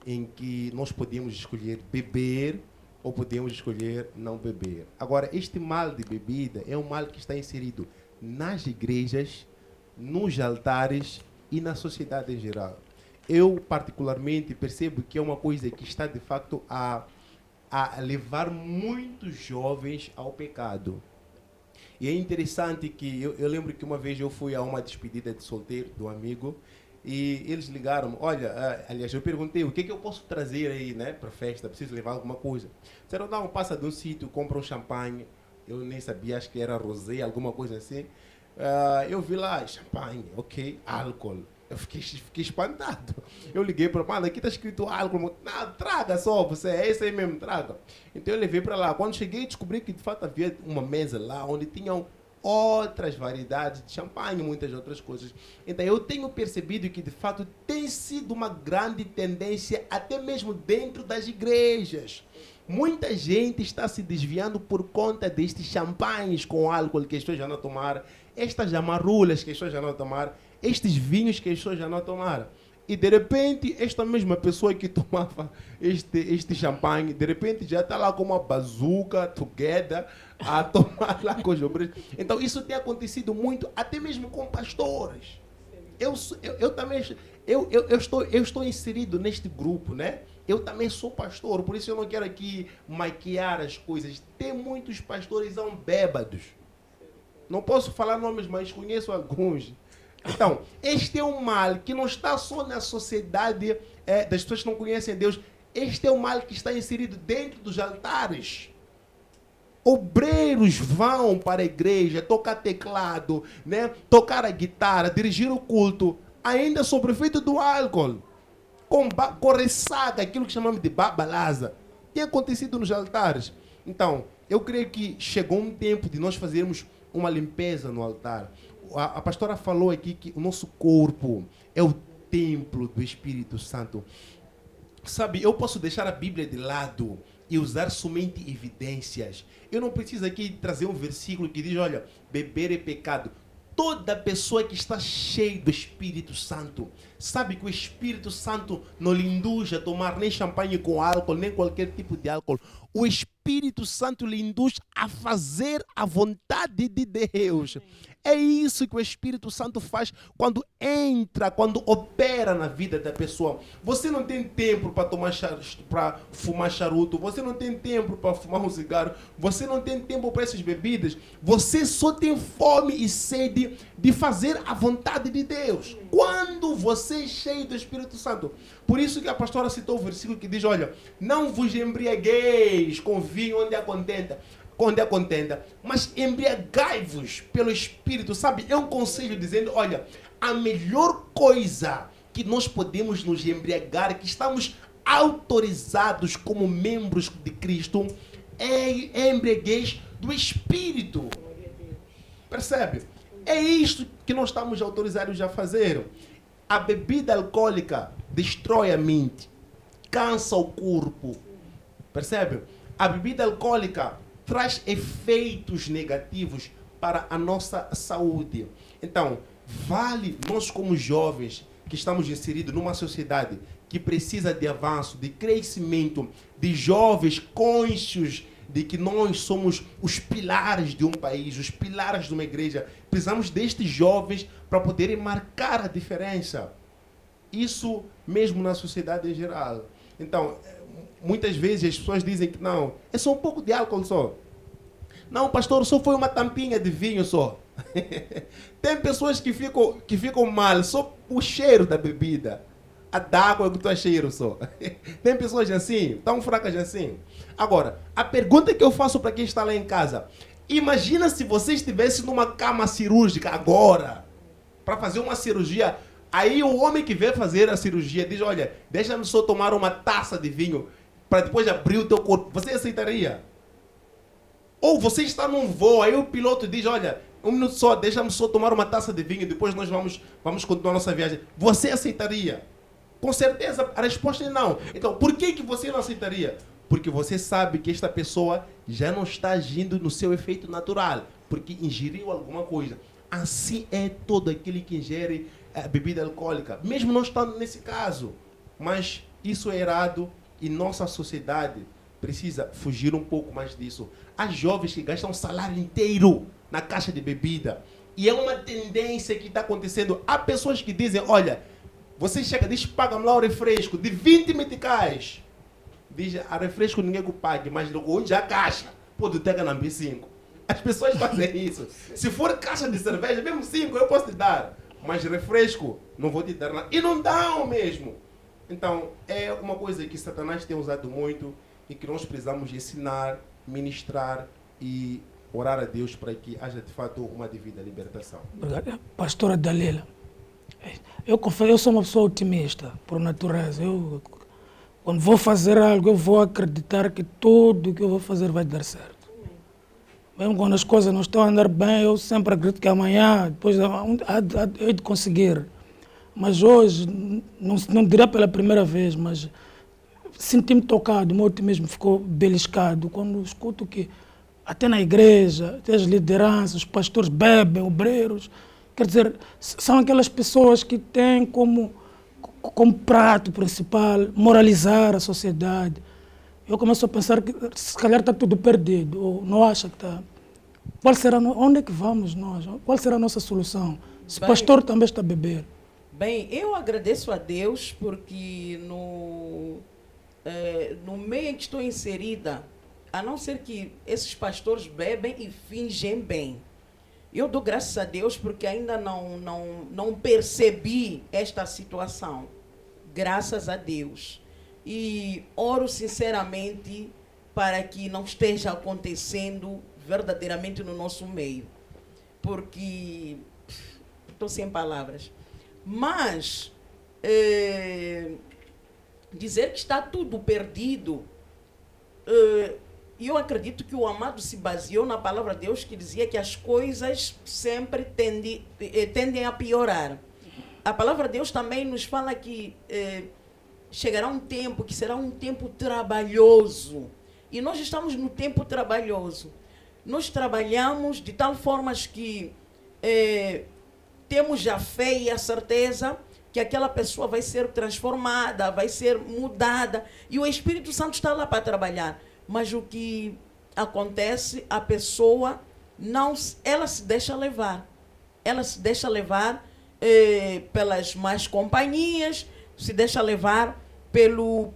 em que nós podemos escolher beber ou podemos escolher não beber. Agora, este mal de bebida é um mal que está inserido nas igrejas, nos altares e na sociedade em geral. Eu, particularmente, percebo que é uma coisa que está, de facto, a levar muitos jovens ao pecado. E é interessante que eu lembro que uma vez eu fui a uma despedida de solteiro de um amigo e eles ligaram, olha, aliás, eu perguntei o que eu posso trazer aí, né, para a festa, preciso levar alguma coisa. Disseram, não, passa de um sítio, compra um champanhe. Eu nem sabia, acho que era rosé, alguma coisa assim. Eu vi lá, champanhe, ok, álcool. Eu fiquei espantado. Eu liguei para mano, aqui está escrito álcool. Não, traga só, você é esse aí mesmo, traga. Então eu levei para lá. Quando cheguei, descobri que de fato havia uma mesa lá onde tinham outras variedades de champanhe, muitas outras coisas. Então eu tenho percebido que de fato tem sido uma grande tendência até mesmo dentro das igrejas. Muita gente está se desviando por conta destes champanhes com álcool que as pessoas já não tomaram, estas amarrulas que as pessoas já não tomaram, estes vinhos que as pessoas já não tomaram. E de repente, esta mesma pessoa que tomava este champanhe, de repente já está lá com uma bazuca, together, a tomar lá com os obreiros. Então isso tem acontecido muito, até mesmo com pastores. Eu também estou inserido neste grupo, né? Eu também sou pastor, por isso eu não quero aqui maquiar as coisas. Tem muitos pastores são bêbados. Não posso falar nomes, mas conheço alguns. Então, este é um mal que não está só na sociedade das pessoas que não conhecem Deus. Este é um mal que está inserido dentro dos altares. Obreiros vão para a igreja tocar teclado, né? Tocar a guitarra, dirigir o culto, ainda sob efeito do álcool, com ressaca, aquilo que chamamos de babalaza. Tem acontecido nos altares. Então, eu creio que chegou um tempo de nós fazermos uma limpeza no altar. A pastora falou aqui que o nosso corpo é o templo do Espírito Santo. Sabe, eu posso deixar a Bíblia de lado e usar somente evidências. Eu não preciso aqui trazer um versículo que diz, olha, beber é pecado. Toda pessoa que está cheia do Espírito Santo, sabe que o Espírito Santo não lhe induz a tomar nem champanhe com álcool, nem qualquer tipo de álcool. O Espírito Santo lhe induz a fazer a vontade de Deus. É isso que o Espírito Santo faz quando entra, quando opera na vida da pessoa. Você não tem tempo para fumar charuto, você não tem tempo para fumar um cigarro, você não tem tempo para essas bebidas, você só tem fome e sede de fazer a vontade de Deus. Quando você é cheio do Espírito Santo. Por isso que a pastora citou o versículo que diz, olha, não vos embriagueis com vinho onde há contenda, mas embriagai-vos pelo Espírito, sabe? É um conselho dizendo, olha, a melhor coisa que nós podemos nos embriagar, que estamos autorizados como membros de Cristo, é a embriaguez do Espírito. Percebe? É isto que nós estamos autorizados a fazer. A bebida alcoólica destrói a mente, cansa o corpo. Percebe? A bebida alcoólica traz efeitos negativos para a nossa saúde. Então, vale nós como jovens que estamos inseridos numa sociedade que precisa de avanço, de crescimento, de jovens cônscios de que nós somos os pilares de um país, os pilares de uma igreja. Precisamos destes jovens para poderem marcar a diferença. Isso mesmo na sociedade em geral. Então, muitas vezes as pessoas dizem que não, é só um pouco de álcool só. Não, pastor, só foi uma tampinha de vinho só. Tem pessoas que ficam mal só o cheiro da bebida. A d'água que tu cheiro só. Tem pessoas assim, tão fracas assim. Agora, a pergunta que eu faço para quem está lá em casa, imagina se você estivesse numa cama cirúrgica agora, para fazer uma cirurgia. Aí o homem que vem fazer a cirurgia diz, olha, deixa-me só tomar uma taça de vinho para depois abrir o teu corpo. Você aceitaria? Ou você está num voo, aí o piloto diz, olha, um minuto só, deixa-me só tomar uma taça de vinho, depois nós vamos continuar nossa viagem. Você aceitaria? Com certeza a resposta é não. Então, por que você não aceitaria? Porque você sabe que esta pessoa já não está agindo no seu efeito natural, porque ingeriu alguma coisa. Assim é todo aquele que ingere bebida alcoólica, mesmo não estando nesse caso. Mas isso é errado e nossa sociedade precisa fugir um pouco mais disso. Há jovens que gastam um salário inteiro na caixa de bebida E é uma tendência que está acontecendo. Há pessoas que dizem, olha, você chega e diz, paga-me lá o refresco de 20 meticais. Diz, a refresco ninguém que pague, mas hoje a caixa pode ter na B5. As pessoas fazem isso. Se for caixa de cerveja, mesmo 5 eu posso te dar. Mas refresco, não vou te dar nada. E não dão mesmo. Então, é uma coisa que Satanás tem usado muito e que nós precisamos ensinar, ministrar e orar a Deus para que haja de fato uma devida libertação. Obrigado. Pastora Dalila, eu confesso, eu sou uma pessoa otimista, por natureza. Quando vou fazer algo, eu vou acreditar que tudo que eu vou fazer vai dar certo. Mesmo quando as coisas não estão a andar bem, eu sempre acredito que amanhã, depois hei de conseguir. Mas hoje, não direi pela primeira vez, mas senti-me tocado, o meu otimismo ficou beliscado quando escuto que até na igreja, até as lideranças, os pastores bebem, obreiros. Quer dizer, são aquelas pessoas que têm como prato principal moralizar a sociedade. Eu começo a pensar que se calhar está tudo perdido, ou não acha que está. Onde é que vamos nós? Qual será a nossa solução? Se o pastor também está a beber. Bem, eu agradeço a Deus porque no meio em que estou inserida, a não ser que esses pastores bebem e fingem bem. Eu dou graças a Deus porque ainda não percebi esta situação. Graças a Deus. E oro sinceramente para que não esteja acontecendo verdadeiramente no nosso meio. Porque estou sem palavras. Mas dizer que está tudo perdido, eu acredito que o amado se baseou na palavra de Deus que dizia que as coisas sempre tendem a piorar. A palavra de Deus também nos fala que chegará um tempo que será um tempo trabalhoso. E nós estamos no tempo trabalhoso. Nós trabalhamos de tal forma que temos a fé e a certeza que aquela pessoa vai ser transformada, vai ser mudada. E o Espírito Santo está lá para trabalhar. Mas o que acontece, a pessoa ela se deixa levar. Ela se deixa levar pelas más companhias, se deixa levar pelo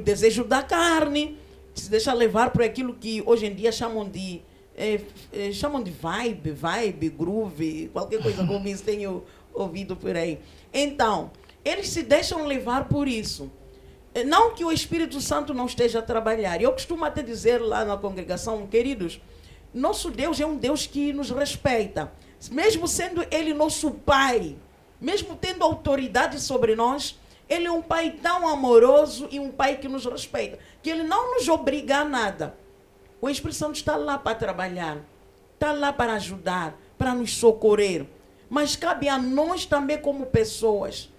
desejo da carne, se deixa levar por aquilo que hoje em dia chamam de vibe, groove, qualquer coisa como isso tenho ouvido por aí. Então, eles se deixam levar por isso. Não que o Espírito Santo não esteja a trabalhar. Eu costumo até dizer lá na congregação, queridos, nosso Deus é um Deus que nos respeita. Mesmo sendo Ele nosso Pai, mesmo tendo autoridade sobre nós, Ele é um Pai tão amoroso e um Pai que nos respeita, que Ele não nos obriga a nada. O Espírito Santo está lá para trabalhar, está lá para ajudar, para nos socorrer. Mas cabe a nós também como pessoas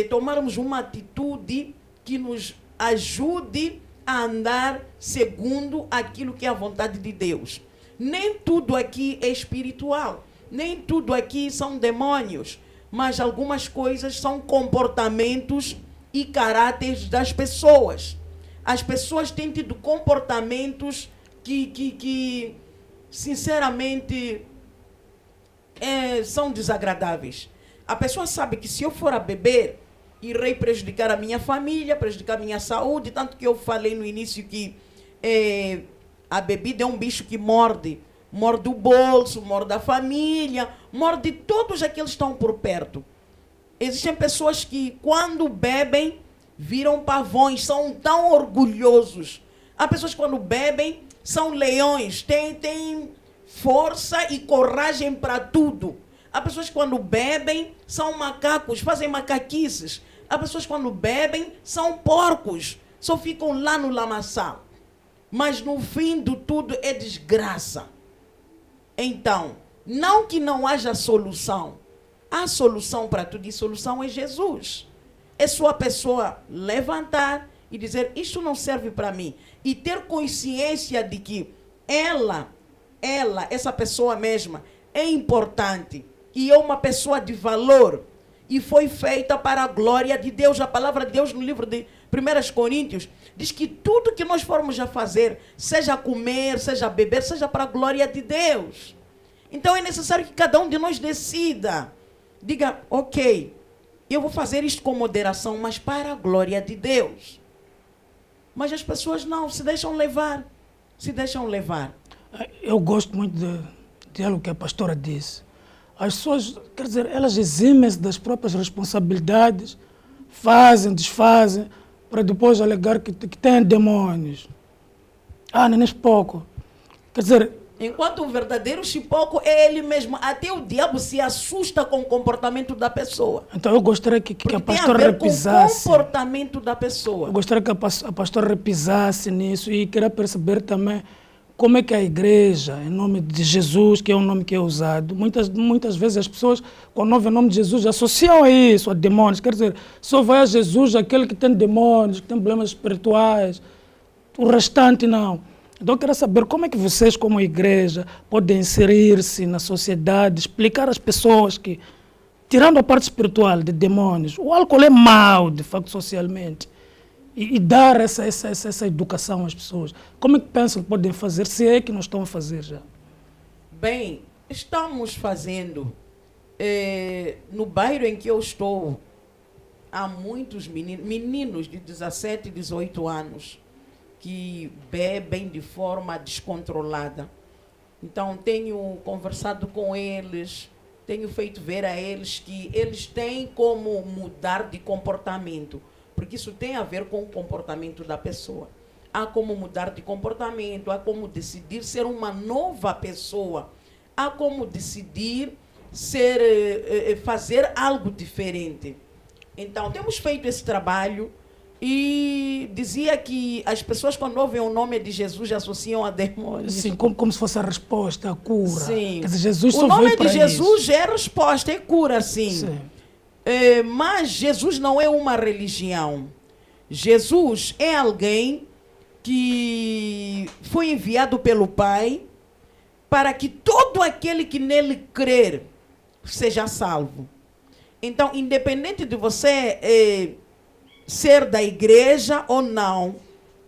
tomarmos uma atitude que nos ajude a andar segundo aquilo que é a vontade de Deus. Nem tudo aqui é espiritual, nem tudo aqui são demônios, mas algumas coisas são comportamentos e caráteres das pessoas. As pessoas têm tido comportamentos que sinceramente, são desagradáveis. A pessoa sabe que se eu for a beber, irei prejudicar a minha família, prejudicar a minha saúde, tanto que eu falei no início que a bebida é um bicho que morde o bolso, morde a família, morde todos aqueles que estão por perto. Existem pessoas que, quando bebem, viram pavões, são tão orgulhosos. Há pessoas que, quando bebem, são leões, têm força e coragem para tudo. Há pessoas que, quando bebem, são macacos, fazem macaquices. Há pessoas que, quando bebem, são porcos, só ficam lá no lamaçal. Mas, no fim de tudo, é desgraça. Então, não que não haja solução. Há solução para tudo e solução é Jesus. É só a pessoa levantar e dizer, isto não serve para mim. E ter consciência de que essa pessoa mesma, é importante. E é uma pessoa de valor. E foi feita para a glória de Deus. A palavra de Deus no livro de 1 Coríntios diz que tudo que nós formos a fazer, seja comer, seja beber, seja para a glória de Deus. Então é necessário que cada um de nós decida. Diga, ok, eu vou fazer isto com moderação, mas para a glória de Deus. Mas as pessoas não, se deixam levar. Se deixam levar. Eu gosto muito de algo que a pastora disse. As pessoas, quer dizer, elas eximem-se das próprias responsabilidades, fazem, desfazem, para depois alegar que têm demônios. Nem é pouco. Quer dizer... Enquanto o verdadeiro chipoco é ele mesmo. Até o diabo se assusta com o comportamento da pessoa. Então eu gostaria que a pastora repisasse. Com o comportamento da pessoa. Eu gostaria que a pastora repisasse nisso e queria perceber também como é que a igreja, em nome de Jesus, que é um nome que é usado, muitas vezes as pessoas, quando ouvem o nome de Jesus, associam a isso, a demônios. Quer dizer, só vai a Jesus aquele que tem demônios, que tem problemas espirituais. O restante não. Então eu quero saber como é que vocês, como igreja, podem inserir-se na sociedade, explicar às pessoas que, tirando a parte espiritual de demônios, o álcool é mau, de facto, socialmente, e dar essa educação às pessoas. Como é que pensam que podem fazer, se é que não estão a fazer já? Bem, estamos fazendo, no bairro em que eu estou, há muitos meninos de 17, 18 anos, que bebem de forma descontrolada. Então, tenho conversado com eles, tenho feito ver a eles que eles têm como mudar de comportamento, porque isso tem a ver com o comportamento da pessoa. Há como mudar de comportamento, há como decidir ser uma nova pessoa, há como decidir fazer algo diferente. Então, temos feito esse trabalho. E dizia que as pessoas, quando ouvem o nome de Jesus, associam a demônios. Sim, como se fosse a resposta, a cura. Sim. Quer dizer, Jesus o só nome veio para de Jesus isso. é resposta, é cura, sim. Sim. Mas Jesus não é uma religião. Jesus é alguém que foi enviado pelo Pai para que todo aquele que nele crer seja salvo. Então, independente de você... ser da igreja ou não,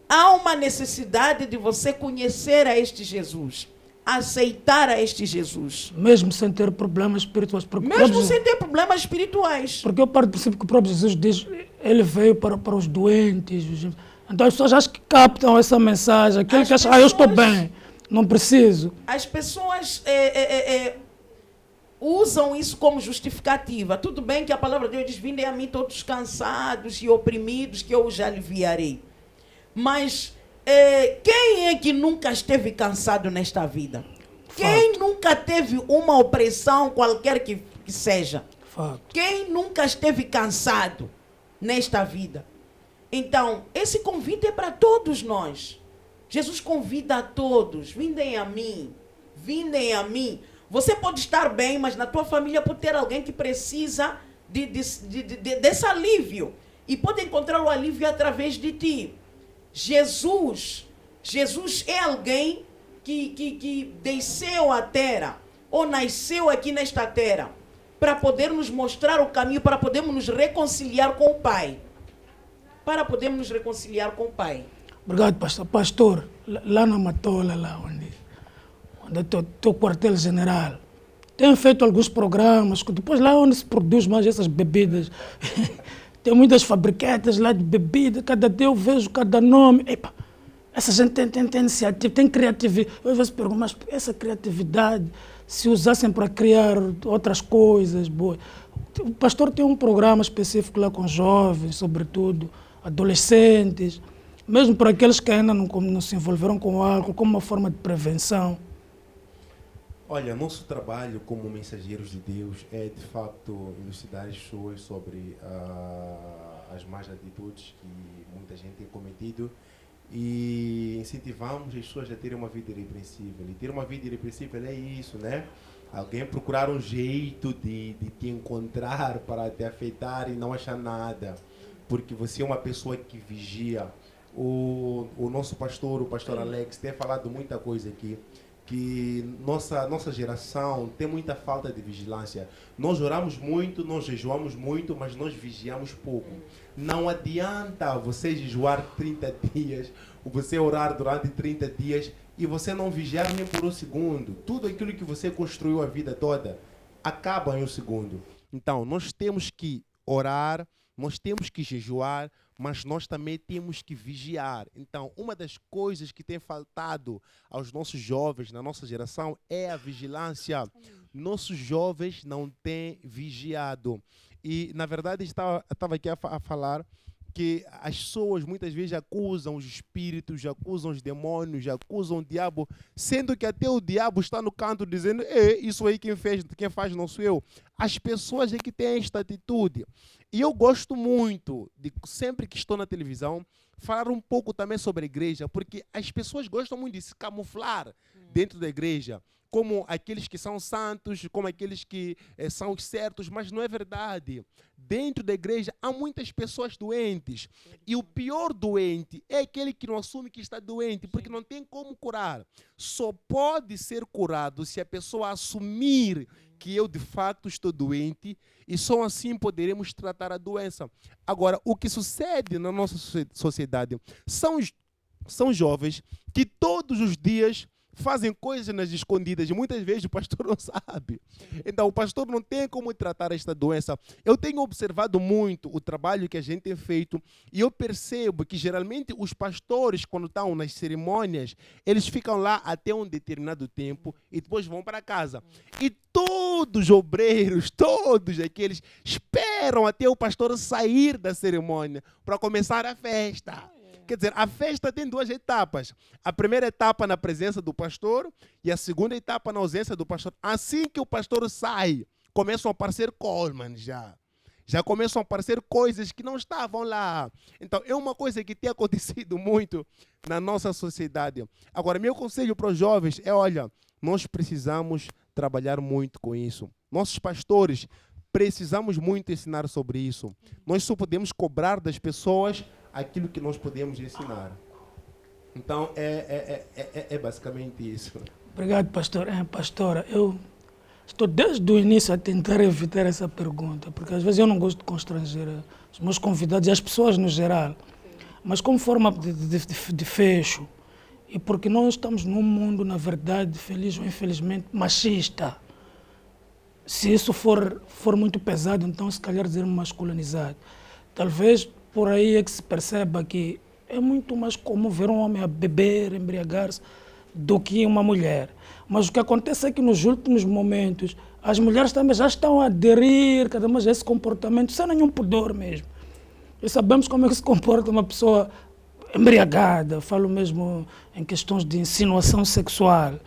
há uma necessidade de você conhecer a este Jesus, aceitar a este Jesus. Mesmo sem ter problemas espirituais. Mesmo sem ter problemas espirituais. Porque eu paro do princípio que o próprio Jesus diz, ele veio para os doentes. Então as pessoas acham que captam essa mensagem, aquele que acha, eu estou bem, não preciso. As pessoas usam isso como justificativa. Tudo bem que a palavra de Deus diz, vindem a mim todos cansados e oprimidos, que eu os aliviarei. Mas quem é que nunca esteve cansado nesta vida? Fato. Quem nunca teve uma opressão qualquer que seja? Fato. Quem nunca esteve cansado nesta vida? Então, esse convite é para todos nós. Jesus convida a todos, vindem a mim, vindem a mim. Você pode estar bem, mas na tua família pode ter alguém que precisa desse alívio. E pode encontrar o alívio através de ti. Jesus é alguém que desceu à terra, ou nasceu aqui nesta terra, para poder nos mostrar o caminho, para podermos nos reconciliar com o Pai. Para podermos nos reconciliar com o Pai. Obrigado, pastor. Pastor, lá na Matola, lá onde teu quartel-general, tem feito alguns programas, depois lá onde se produz mais essas bebidas, tem muitas fabriquetas lá de bebida, cada dia eu vejo cada nome. Epa, essa gente tem iniciativa, tem criatividade. Eu às vezes pergunto, mas essa criatividade, se usassem para criar outras coisas boas. O pastor tem um programa específico lá com jovens, sobretudo adolescentes, mesmo para aqueles que ainda não se envolveram com o álcool, como uma forma de prevenção. Olha, nosso trabalho como mensageiros de Deus é, de facto, elucidar as pessoas sobre as más atitudes que muita gente tem cometido e incentivamos as pessoas a terem uma vida irrepreensível. E ter uma vida irrepreensível é isso, né? Alguém procurar um jeito de te encontrar para te afetar e não achar nada, porque você é uma pessoa que vigia. O nosso pastor, o pastor Alex, tem falado muita coisa aqui, que nossa geração tem muita falta de vigilância. Nós oramos muito, nós jejuamos muito, mas nós vigiamos pouco. Não adianta você jejuar 30 dias, ou você orar durante 30 dias e você não vigiar nem por um segundo, tudo aquilo que você construiu a vida toda acaba em um segundo. Então, nós temos que orar, nós temos que jejuar, mas nós também temos que vigiar. Então, uma das coisas que tem faltado aos nossos jovens, na nossa geração, é a vigilância. Nossos jovens não têm vigiado. E, na verdade, estava aqui a falar que as pessoas muitas vezes acusam os espíritos, acusam os demônios, acusam o diabo, sendo que até o diabo está no canto dizendo: isso aí quem faz não sou eu. As pessoas é que têm esta atitude. E eu gosto muito de, sempre que estou na televisão, falar um pouco também sobre a igreja, porque as pessoas gostam muito de se camuflar dentro da igreja, como aqueles que são santos, como aqueles que são os certos, mas não é verdade. Dentro da igreja há muitas pessoas doentes. E o pior doente é aquele que não assume que está doente, porque não tem como curar. Só pode ser curado se a pessoa assumir que eu de fato estou doente, e só assim poderemos tratar a doença. Agora, o que sucede na nossa sociedade são jovens que todos os dias fazem coisas nas escondidas e muitas vezes o pastor não sabe. Então o pastor não tem como tratar esta doença. Eu tenho observado muito o trabalho que a gente tem feito e eu percebo que geralmente os pastores, quando estão nas cerimônias, eles ficam lá até um determinado tempo e depois vão para casa. E todos os obreiros, todos aqueles, esperam até o pastor sair da cerimônia para começar a festa. Quer dizer, a festa tem duas etapas. A primeira etapa na presença do pastor e a segunda etapa na ausência do pastor. Assim que o pastor sai, começam a aparecer Coleman já. Já começam a aparecer coisas que não estavam lá. Então, é uma coisa que tem acontecido muito na nossa sociedade. Agora, meu conselho para os jovens é, olha, nós precisamos trabalhar muito com isso. Nossos pastores precisamos muito ensinar sobre isso. Nós só podemos cobrar das pessoas aquilo que nós podemos ensinar. Então, é basicamente isso. Obrigado, pastor. Pastora, eu estou desde o início a tentar evitar essa pergunta, porque às vezes eu não gosto de constranger os meus convidados e as pessoas no geral. Mas como forma de fecho, e porque nós estamos num mundo, na verdade, feliz ou infelizmente, machista. Se isso for muito pesado, então se calhar dizer masculinizado. Talvez por aí é que se perceba que é muito mais comum ver um homem a beber, embriagar-se, do que uma mulher. Mas o que acontece é que nos últimos momentos as mulheres também já estão a aderir cada vez mais a esse comportamento, sem nenhum pudor mesmo. E sabemos como é que se comporta uma pessoa embriagada, falo mesmo em questões de insinuação sexual.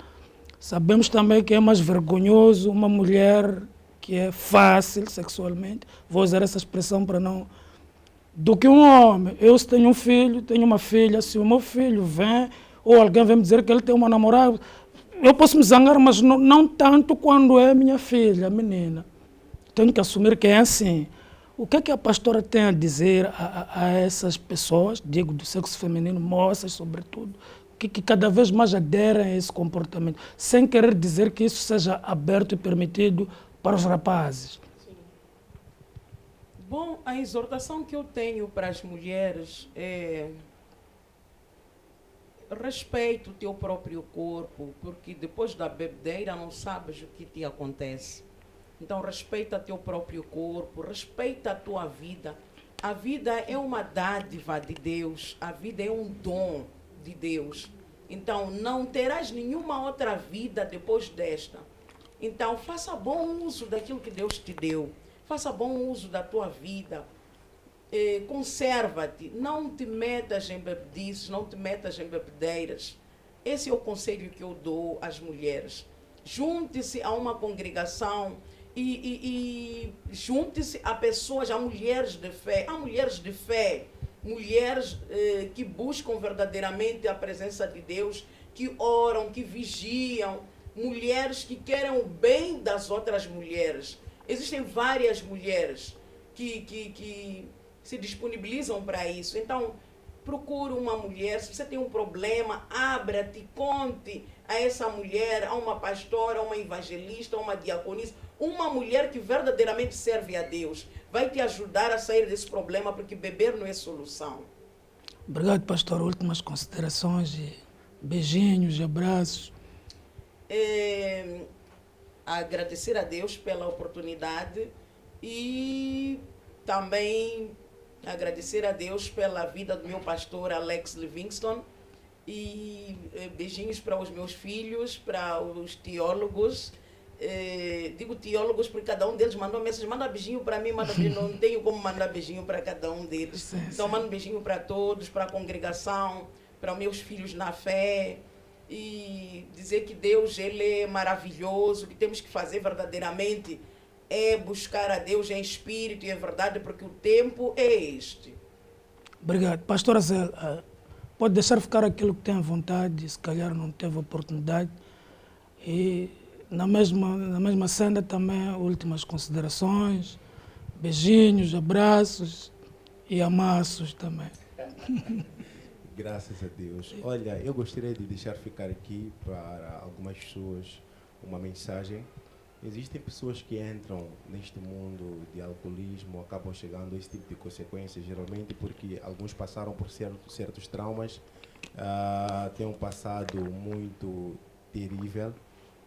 Sabemos também que é mais vergonhoso uma mulher que é fácil sexualmente, vou usar essa expressão para não... do que um homem. Eu, se tenho um filho, tenho uma filha, se o meu filho vem, ou alguém vem me dizer que ele tem uma namorada, eu posso me zangar, mas não tanto quando é minha filha, a menina. Tenho que assumir que é assim. O que é que a pastora tem a dizer a essas pessoas, digo do sexo feminino, moças sobretudo, que cada vez mais aderem a esse comportamento, sem querer dizer que isso seja aberto e permitido para os rapazes? Bom, a exortação que eu tenho para as mulheres é: respeita o teu próprio corpo, porque depois da bebedeira não sabes o que te acontece. Então, respeita teu próprio corpo, respeita a tua vida. A vida é uma dádiva de Deus, a vida é um dom de Deus. Então, não terás nenhuma outra vida depois desta. Então, faça bom uso daquilo que Deus te deu. Faça bom uso da tua vida. Conserva-te. Não te metas em bebedices, não te metas em bebedeiras. Esse é o conselho que eu dou às mulheres. Junte-se a uma congregação e junte-se a pessoas, a mulheres de fé. Há mulheres de fé, mulheres que buscam verdadeiramente a presença de Deus, que oram, que vigiam, mulheres que querem o bem das outras mulheres. Existem várias mulheres que se disponibilizam para isso. Então, procure uma mulher. Se você tem um problema, abra-te, conte a essa mulher, a uma pastora, a uma evangelista, a uma diaconisa, uma mulher que verdadeiramente serve a Deus. Vai te ajudar a sair desse problema, porque beber não é solução. Obrigado, pastor. Últimas considerações. Beijinhos, abraços. Agradecer a Deus pela oportunidade e também agradecer a Deus pela vida do meu pastor Alex Livingston e beijinhos para os meus filhos, para os teólogos. Digo teólogos porque cada um deles mandou mensagem, manda beijinho para mim, manda beijinho, não tenho como mandar beijinho para cada um deles. Sim, Então sim. mando beijinho para todos, para a congregação, para os meus filhos na fé e dizer que Deus ele é maravilhoso, que temos que fazer verdadeiramente é buscar a Deus em espírito e em verdade, porque o tempo é este. Obrigado. Pastor Azel, pode deixar ficar aquilo que tem à vontade, se calhar não teve oportunidade. E na mesma senda também, últimas considerações, beijinhos, abraços e amassos também. Graças a Deus. Olha, eu gostaria de deixar ficar aqui para algumas pessoas uma mensagem. Existem pessoas que entram neste mundo de alcoolismo, acabam chegando a esse tipo de consequências, geralmente porque alguns passaram por certos traumas, têm um passado muito terrível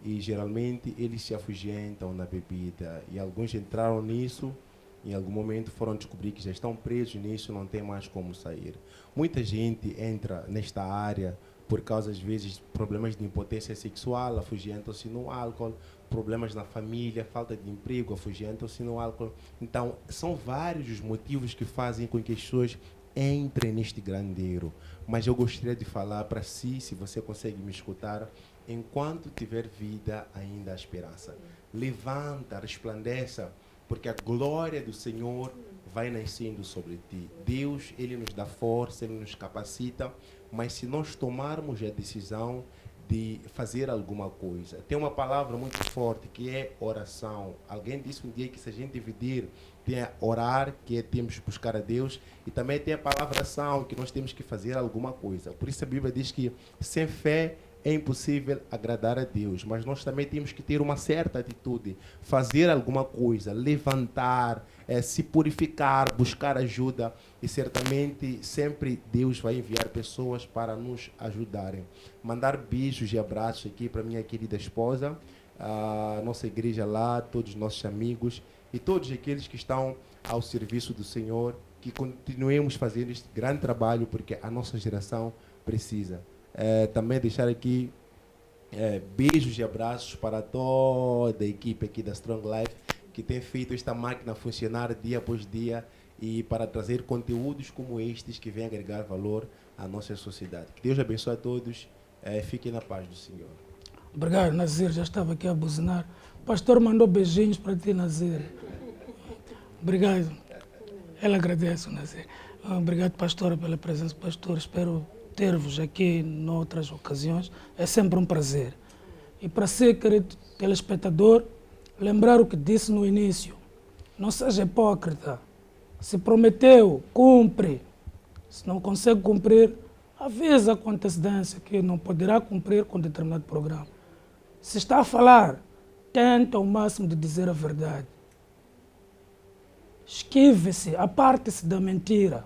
e geralmente eles se afugentam na bebida e alguns entraram nisso. Em algum momento foram descobrir que já estão presos nisso, não tem mais como sair. Muita gente entra nesta área por causa, às vezes, de problemas de impotência sexual, afugentam-se no álcool, problemas na família, falta de emprego, afugentam-se no álcool. Então, são vários os motivos que fazem com que as pessoas entrem neste grandeiro. Mas eu gostaria de falar para si, se você consegue me escutar, enquanto tiver vida, ainda há esperança. Levanta, resplandeça, porque a glória do Senhor vai nascendo sobre ti. Deus, Ele nos dá força, Ele nos capacita, mas se nós tomarmos a decisão de fazer alguma coisa, tem uma palavra muito forte que é oração. Alguém disse um dia que se a gente dividir, tem a orar, que é temos que buscar a Deus, e também tem a palavra ação, que nós temos que fazer alguma coisa. Por isso a Bíblia diz que sem fé é impossível agradar a Deus, mas nós também temos que ter uma certa atitude, fazer alguma coisa, levantar, se purificar, buscar ajuda e certamente sempre Deus vai enviar pessoas para nos ajudarem. Mandar beijos e abraços aqui para minha querida esposa, a nossa igreja lá, todos os nossos amigos e todos aqueles que estão ao serviço do Senhor, que continuemos fazendo este grande trabalho porque a nossa geração precisa. Também deixar aqui beijos e abraços para toda a equipe aqui da Strong Life que tem feito esta máquina funcionar dia após dia e para trazer conteúdos como estes que vêm agregar valor à nossa sociedade. Que Deus abençoe a todos. Fiquem na paz do Senhor. Obrigado, Nazir. Já estava aqui a buzinar. O pastor mandou beijinhos para ti, Nazir. Obrigado. Ela agradece, Nazir. Obrigado, pastora, pela presença. Pastor, espero ter-vos aqui em outras ocasiões. É sempre um prazer. E para si, querido telespectador, lembrar o que disse no início. Não seja hipócrita. Se prometeu, cumpre. Se não consegue cumprir, avisa com antecedência que não poderá cumprir com determinado programa. Se está a falar, tenta ao máximo de dizer a verdade. Esquive-se, aparte-se da mentira.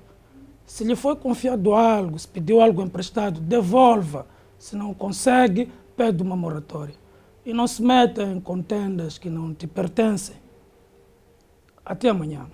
Se lhe foi confiado algo, se pediu algo emprestado, devolva. Se não consegue, pede uma moratória. E não se meta em contendas que não te pertencem. Até amanhã.